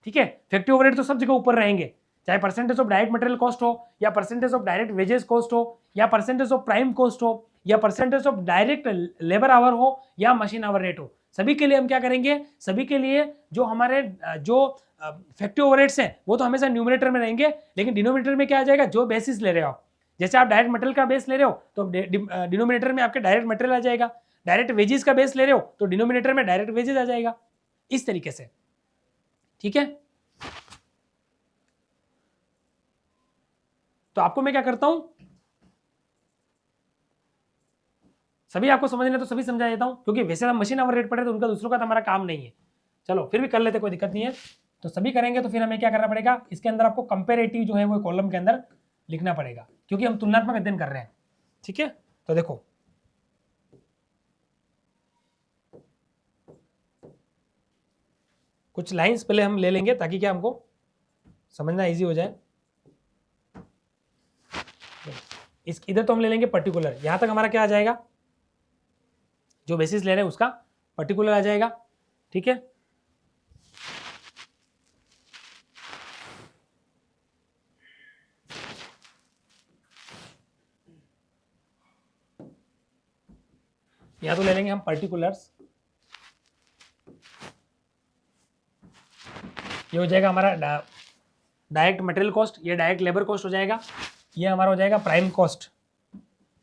ठीक है, फैक्ट्री ओवरहेड तो सब जगह ऊपर रहेंगे, चाहे percentage of direct material cost हो, या percentage of direct wages cost हो, या परसेंटेज ऑफ प्राइम कॉस्ट हो, या percentage of direct labour our हो, या मशीन आवर रेट हो। सभी के लिए हम क्या करेंगे, सभी के लिए जो हमारे जो फैक्ट्री ओवरहेड्स हैं वो तो हमेशा न्यूमरेटर में रहेंगे, लेकिन डिनोमिनेटर में क्या आ जाएगा, जो बेसिस ले रहे हो आप, जैसे आप डायरेक्ट मटेरियल का बेस ले रहे हो तो डिनोमिनेटर में आपके डायरेक्ट मटेरियल आ जाएगा, डायरेक्ट वेजेस का बेस ले रहे हो तो डिनोमिनेटर में डायरेक्ट वेजेस आ जाएगा, इस तरीके से। ठीक है, तो आपको मैं क्या करता हूं, सभी आपको समझना तो सभी समझा देता हूं, क्योंकि वैसे हम मशीन आवर रेट पढ़े तो उनका दूसरों का तो हमारा काम नहीं है। चलो फिर भी कर लेते, कोई दिक्कत नहीं है। तो सभी करेंगे तो फिर हमें क्या करना पड़ेगा, इसके अंदर आपको कंपेरेटिव जो है वो कॉलम के अंदर लिखना पड़ेगा, क्योंकि हम तुलनात्मक अध्ययन कर रहे हैं। ठीक है, तो देखो कुछ लाइंस पहले हम ले लेंगे ताकि क्या हमको समझना इजी हो जाए। इस इधर तो हम ले लेंगे पर्टिकुलर, यहां तक हमारा क्या आ जाएगा, जो बेसिस ले रहे हैं उसका पर्टिकुलर आ जाएगा। ठीक है, यहां तो ले लेंगे हम पर्टिकुलर्स, ये हो जाएगा हमारा डायरेक्ट मटेरियल कॉस्ट, ये डायरेक्ट लेबर कॉस्ट हो जाएगा, ये हमारा हो जाएगा प्राइम कॉस्ट,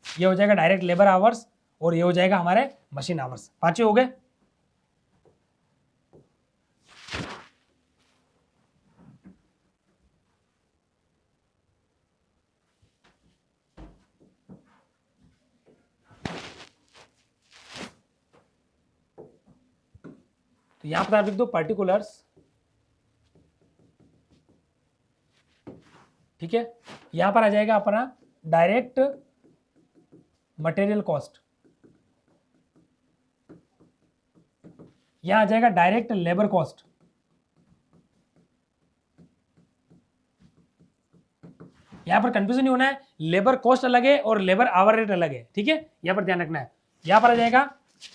ये हो जाएगा डायरेक्ट लेबर आवर्स, और ये हो जाएगा हमारे मशीन आवर्स। पांचों हो गए। तो यहां पर आप लिख दो पर्टिकुलर्स। ठीक है, यहां पर आ जाएगा अपना डायरेक्ट मटेरियल कॉस्ट, यहां आ जाएगा डायरेक्ट लेबर कॉस्ट, यहां पर कंफ्यूजन नहीं होना है, लेबर कॉस्ट अलग है और लेबर आवर रेट अलग है। ठीक है, यहां पर ध्यान रखना है। यहां पर आ जाएगा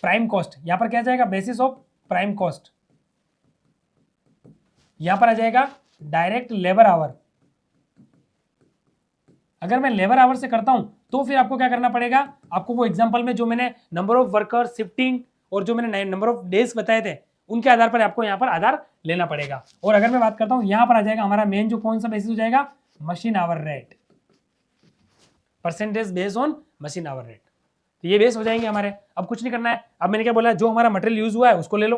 प्राइम कॉस्ट, यहां पर क्या आ जाएगा, बेसिस ऑफ प्राइम कॉस्ट, यहां पर आ जाएगा डायरेक्ट लेबर आवर। अगर मैं लेबर आवर से करता हूं तो फिर आपको क्या करना पड़ेगा, आपको वो एग्जांपल में जो मैंने नंबर ऑफ वर्कर, शिफ्टिंग और जो मैंने नंबर ऑफ डेज बताए थे उनके आधार पर आपको यहां पर आधार लेना पड़ेगा। और अगर मैं बात करता हूं, यहां पर आ जाएगा हमारा मेन जो कौन सा बेसिस हो जाएगा, machine hour rate, percentage base on machine hour rate. तो ये बेस हो जाएंगे हमारे। अब कुछ नहीं करना है, अब मैंने क्या बोला, जो हमारा मटेरियल यूज हुआ है उसको ले लो,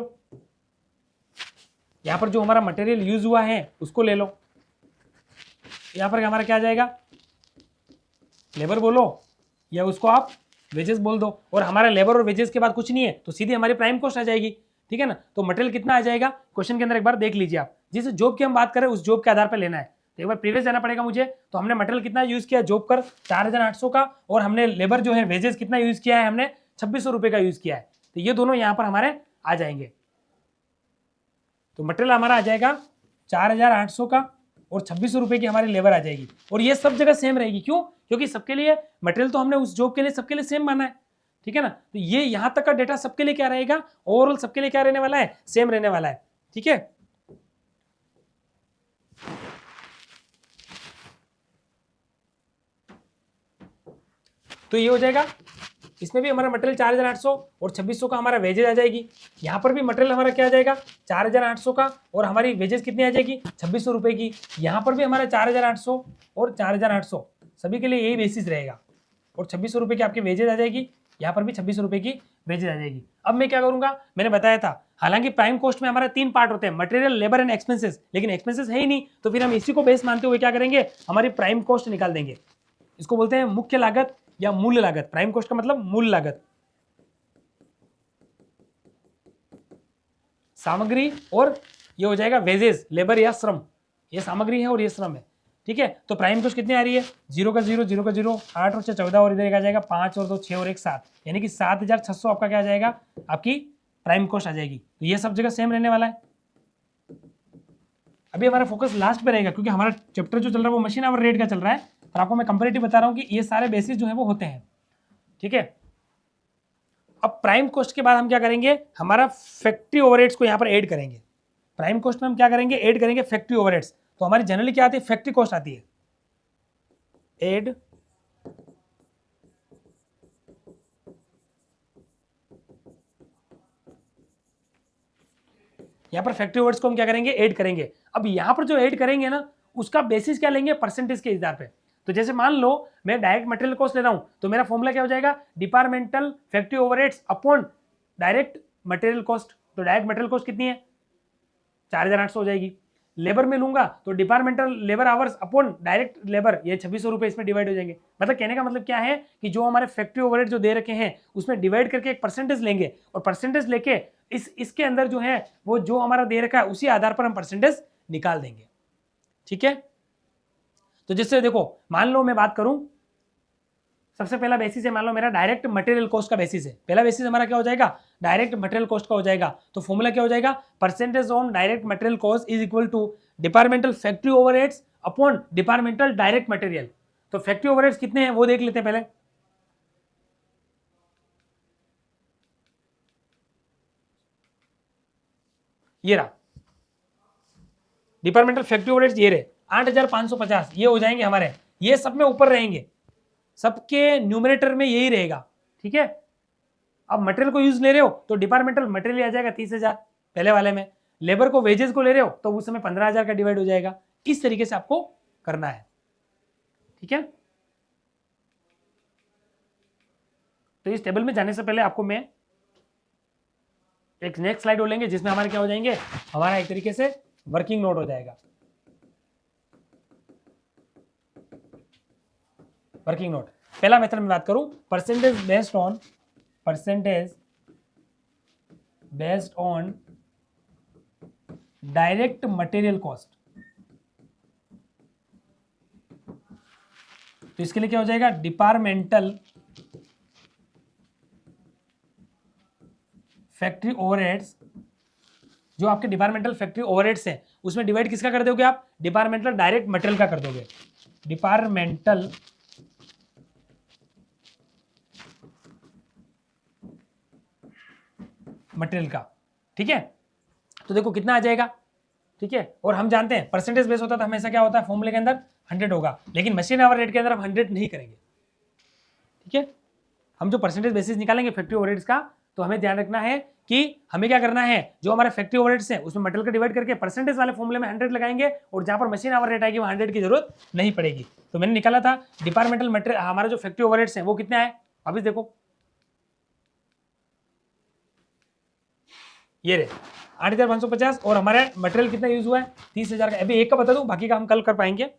यहाँ पर जो हमारा मटेरियल यूज हुआ है उसको ले लो, यहाँ पर हमारा क्या आ जाएगा, लेबर बोलो या उसको आप वेजेस बोल दो, और हमारा लेबर और वेजेस के बाद कुछ नहीं है तो सीधी हमारी प्राइम कॉस्ट आ जाएगी, ठीक है ना। तो मटेरियल कितना आ जाएगा क्वेश्चन के अंदर एक बार देख लीजिए आप, जिस जॉब की हम बात करें उस जॉब के आधार पर लेना है। तो एक बार प्रीवियस जाना पड़ेगा मुझे, तो हमने मटेरियल कितना यूज किया जॉब कर 4800 का, और हमने लेबर जो है वेजेस कितना यूज किया है, हमने 2600 रुपए का यूज किया है। तो ये दोनों यहाँ पर हमारे आ जाएंगे। तो मटेरियल हमारा आ जाएगा 4800 का और 2600 रुपए की हमारी लेबर आ जाएगी, और ये सब जगह सेम रहेगी। क्यों? क्योंकि सबके लिए मटेरियल तो हमने उस जॉब के लिए सबके लिए सेम माना है, ठीक है ना। तो ये यहां तक का डेटा सबके लिए क्या रहेगा, ओवरऑल सबके लिए क्या रहने वाला है, सेम रहने वाला है, ठीक है। तो ये हो जाएगा, इसमें भी हमारा मटेरियल 4800 और 2600 का हमारा वेजेज आ जाएगी। यहाँ पर भी मटेरियल हमारा क्या आ जाएगा 4800 का, और हमारी वेजेज कितनी आ जाएगी 2600 रुपए की। यहाँ पर भी हमारा 4800 और 4800 सभी के लिए यही बेसिस रहेगा, और 2600 रुपए की आपकी वेजेज आ जाएगी, यहाँ पर भी 2600 रुपए की वेजेज आ जाएगी। अब मैं क्या करूंगा, मैंने बताया था हालांकि प्राइम कॉस्ट में हमारा 3 पार्ट होते हैं, मटेरियल, लेबर एंड एक्सपेंसेस, लेकिन एक्सपेंसेस है ही नहीं, तो फिर हम इसी को बेस मानते हुए क्या करेंगे, हमारी प्राइम कॉस्ट निकाल देंगे। इसको बोलते हैं मुख्य लागत या मूल लागत। प्राइम कॉस्ट का मतलब मूल लागत, सामग्री, और ये हो जाएगा वेजेस, लेबर या श्रम। ये सामग्री है और ये श्रम है, ठीक है। तो प्राइम कॉस्ट कितनी आ रही है, 0 का 0, 0 का 0, 8 और 6 14, और इधर आ जाएगा 5 और 2 6 और 1 7, यानी कि 7600 आपका क्या आ जाएगा, आपकी प्राइम कॉस्ट आ जाएगी। तो ये सब जगह सेम रहने वाला है। अभी हमारा फोकस लास्ट पे रहेगा, क्योंकि हमारा चैप्टर जो चल रहा है वो मशीन आवर रेट का चल रहा है, और आपको मैं कंपैरेटिव बता रहा हूँ कि ये सारे बेसिस जो है वो होते हैं, ठीक है। अब प्राइम कॉस्ट के बाद हम क्या करेंगे, हमारा फैक्ट्री ओवरहेड्स को यहाँ पर ऐड करेंगे। प्राइम कॉस्ट में हम क्या करेंगे, ऐड करेंगे फैक्ट्री ओवरहेड्स। तो हमारी जनरली क्या आती है, फैक्ट्री कॉस्ट आती है, ऐड यहाँ पर फैक्ट्री ओवरहेड्स को हम क्या करेंगे, ऐड करेंगे। अब यहाँ पर जो ऐड करेंगे ना, उसका बेसिस क्या लेंगे, परसेंटेज के आधार पे। तो जैसे मान लो मैं डायरेक्ट मटेरियल कॉस्ट ले रहा हूं, तो मेरा फॉर्मूला क्या हो जाएगा, departmental factory overheads upon direct material cost. तो डायरेक्ट मटेरियल कॉस्ट कितनी है, 4800 हो जाएगी। लेबर में लूंगा तो departmental labour hours upon direct labour, ये 2600 रुपए इसमें डिवाइड हो जाएंगे। मतलब कहने का मतलब क्या है कि जो हमारे फैक्ट्री ओवरहेड जो दे रखे हैं उसमें डिवाइड करके एक परसेंटेज लेंगे, और परसेंटेज लेके इसके अंदर जो है वो जो हमारा दे रखा है उसी आधार पर हम परसेंटेज निकाल देंगे, ठीक है। तो जिससे देखो, मान लो मैं बात करूं, सबसे पहला बेसिस है, मान लो मेरा डायरेक्ट मटेरियल कॉस्ट का बेसिस है। पहला बेसिस हमारा क्या हो जाएगा, डायरेक्ट मटेरियल कॉस्ट का हो जाएगा। तो फॉर्मूला क्या हो जाएगा, percentage on direct material cost is equal to departmental factory overheads upon departmental direct material. तो फैक्ट्री ओवरहेड्स कितने हैं वो देख लेते हैं पहले। ये रहा डिपार्टमेंटल फैक्ट्री ओवरहेड्स, ये रहे 8550, ये हो जाएंगे हमारे, ये सब में ऊपर रहेंगे, सबके न्यूमरेटर में यही रहेगा, ठीक है। अब मटेरियल को यूज ले रहे हो तो डिपार्टमेंटल मटेरियल आ जाएगा 30,000 पहले वाले में, लेबर को वेजेस को ले रहे हो तो उस समय 15,000 का डिवाइड हो जाएगा। इस तरीके से आपको करना है, ठीक है। तो इस टेबल में जाने से पहले आपको मैं एक नेक्स्ट स्लाइड हो लेंगे, जिसमें हमारे क्या हो जाएंगे, हमारा एक तरीके से वर्किंग नोट हो जाएगा। वर्किंग नोट पहला मेथड में बात करूं, percentage based on direct material cost. तो इसके लिए क्या हो जाएगा, डिपार्टमेंटल फैक्ट्री ओवरहेड्स, जो आपके डिपार्टमेंटल फैक्ट्री ओवरहेड्स हैं उसमें डिवाइड किसका कर दोगे आप, डिपार्टमेंटल डायरेक्ट मटेरियल का कर दोगे, डिपार्टमेंटल मटेरियल का, ठीक है। तो देखो कितना आ जाएगा, ठीक है। और हम जानते हैं परसेंटेज बेस होता है तो हमेशा क्या होता है, फॉर्मूले के अंदर 100 होगा, लेकिन मशीन आवर रेट के अंदर हम 100 नहीं करेंगे, ठीक है। हम जो परसेंटेज बेसिस निकालेंगे फैक्ट्री ओवरहेड्स का, तो हमें ध्यान रखना है कि हमें क्या करना है, जो हमारे फैक्ट्री ओवरहेड्स हैं उसमें मटेरियल का डिवाइड करके परसेंटेज वाले फॉर्मूले में 100 लगाएंगे, और जहां पर मशीन आवर रेट आएगी वहां 100 की जरूरत नहीं पड़ेगी। तो मैंने निकाला था डिपार्टमेंटल मटेरियल, हमारा जो फैक्ट्री ओवरहेड्स हैं वो कितने आए, अभी देखो ये रहे 8,550 और हमारा मटेरियल कितना यूज हुआ है 30,000 का। अभी एक का बता दूं, बाकी का हम कल कर पाएंगे।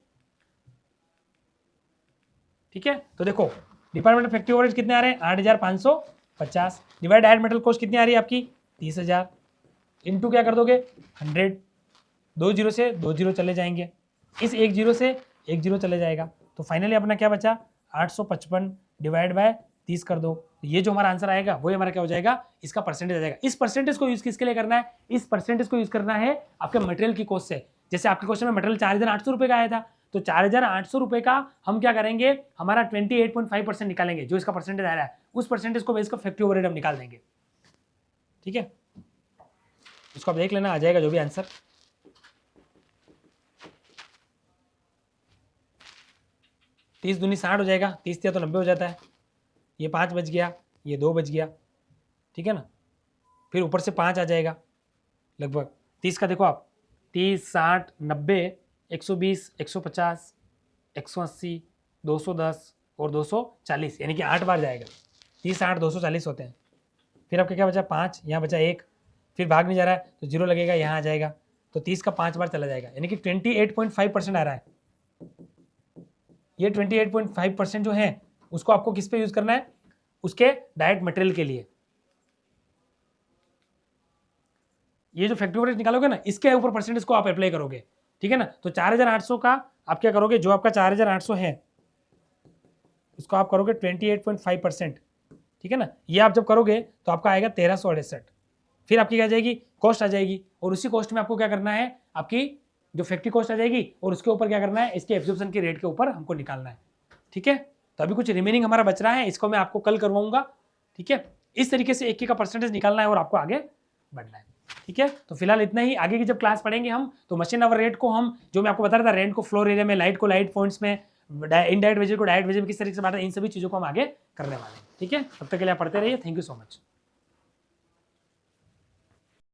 ठीक है, तो देखो डिपार्टमेंट फैक्ट्री ओवरहेड कितने आ रहे हैं 8,550 डिवाइड एड मटेरियल कॉस्ट कितनी आ रही है आपकी 30,000 इनटू क्या कर दोगे 100, 2 जीरो से 2 जीरो चले जाएंगे, इस 1 जीरो से 1 जीरो चले जाएगा, तो फाइनली अपना क्या बचा 855 डिवाइड बाय 30 कर दो। ये जो हमारा आंसर आएगा वही हमारा क्या हो जाएगा, इसका परसेंटेज आ जाएगा। इस परसेंटेज को यूज किसके लिए करना है, इस परसेंटेज को यूज करना है आपके मटेरियल की कॉस्ट से। जैसे आपके क्वेश्चन में मटेरियल 4,800 रुपए का आया था, तो 4,800 रुपए का हम क्या करेंगे, हमारा 28.5% निकालेंगे, जो इसका परसेंटेज आ रहा है उस परसेंटेज को बेस कर फैक्ट्री ओवरहेड हम निकाल देंगे। ठीक है, इसको आप देख लेना, आ जाएगा जो भी आंसर। तीस दूनी 60 हो जाएगा, 30 दिया तो 90 हो जाता है, ये 5 बच गया, ये 2 बच गया, ठीक है ना, फिर ऊपर से 5 आ जाएगा लगभग 30 का। देखो आप 30, 60, 90, 120, 150, 180, 210 और 240, यानी कि 8 बार जाएगा। 30, 60, 240 होते हैं। फिर आपका क्या बचा 5, यहाँ बचा 1, फिर भाग नहीं जा रहा है तो जीरो लगेगा, यहाँ आ जाएगा, तो 30 का 5 बार चला जाएगा, यानी कि 28.5% आ रहा है। ये 28.5% जो है उसको आपको किस पे यूज करना है, उसके डायरेक्ट मटेरियल के लिए। ये जो फैक्ट्री ओवरहेड निकालोगे ना, इसके ऊपर परसेंटेज को आप अप्लाई करोगे, ठीक है ना। तो 4,800 का आप क्या करोगे, जो आपका 4,800 है उसको आप करोगे 28.5%, ठीक है ना। ये आप जब करोगे तो आपका आएगा 1,368, फिर आपकी क्या जाएगी कॉस्ट आ जाएगी, और उसी कॉस्ट में आपको क्या करना है, आपकी जो फैक्ट्री कॉस्ट आ जाएगी और उसके ऊपर क्या करना है, इसके एब्जॉर्प्शन की रेट के ऊपर हमको निकालना है। ठीक है, तो अभी कुछ रिमेनिंग हमारा बच रहा है, इसको मैं आपको कल करवाऊंगा। ठीक है, इस तरीके से एक का परसेंटेज निकालना है और आपको आगे बढ़ना है। ठीक है, तो फिलहाल इतना ही। आगे की जब क्लास पढ़ेंगे हम, तो मशीन आवर रेट को हम, जो मैं आपको बता रहा था, रेंट को फ्लोर एरिया में, लाइट को लाइट पॉइंट्स में, इनडायरेक्ट वेजेस को डायरेक्ट वेजेस में किस तरीके से बांटा, इन सभी चीजों को हम आगे करने वाले हैं। ठीक है, तब तक के लिए आप पढ़ते रहिए। Thank you so much.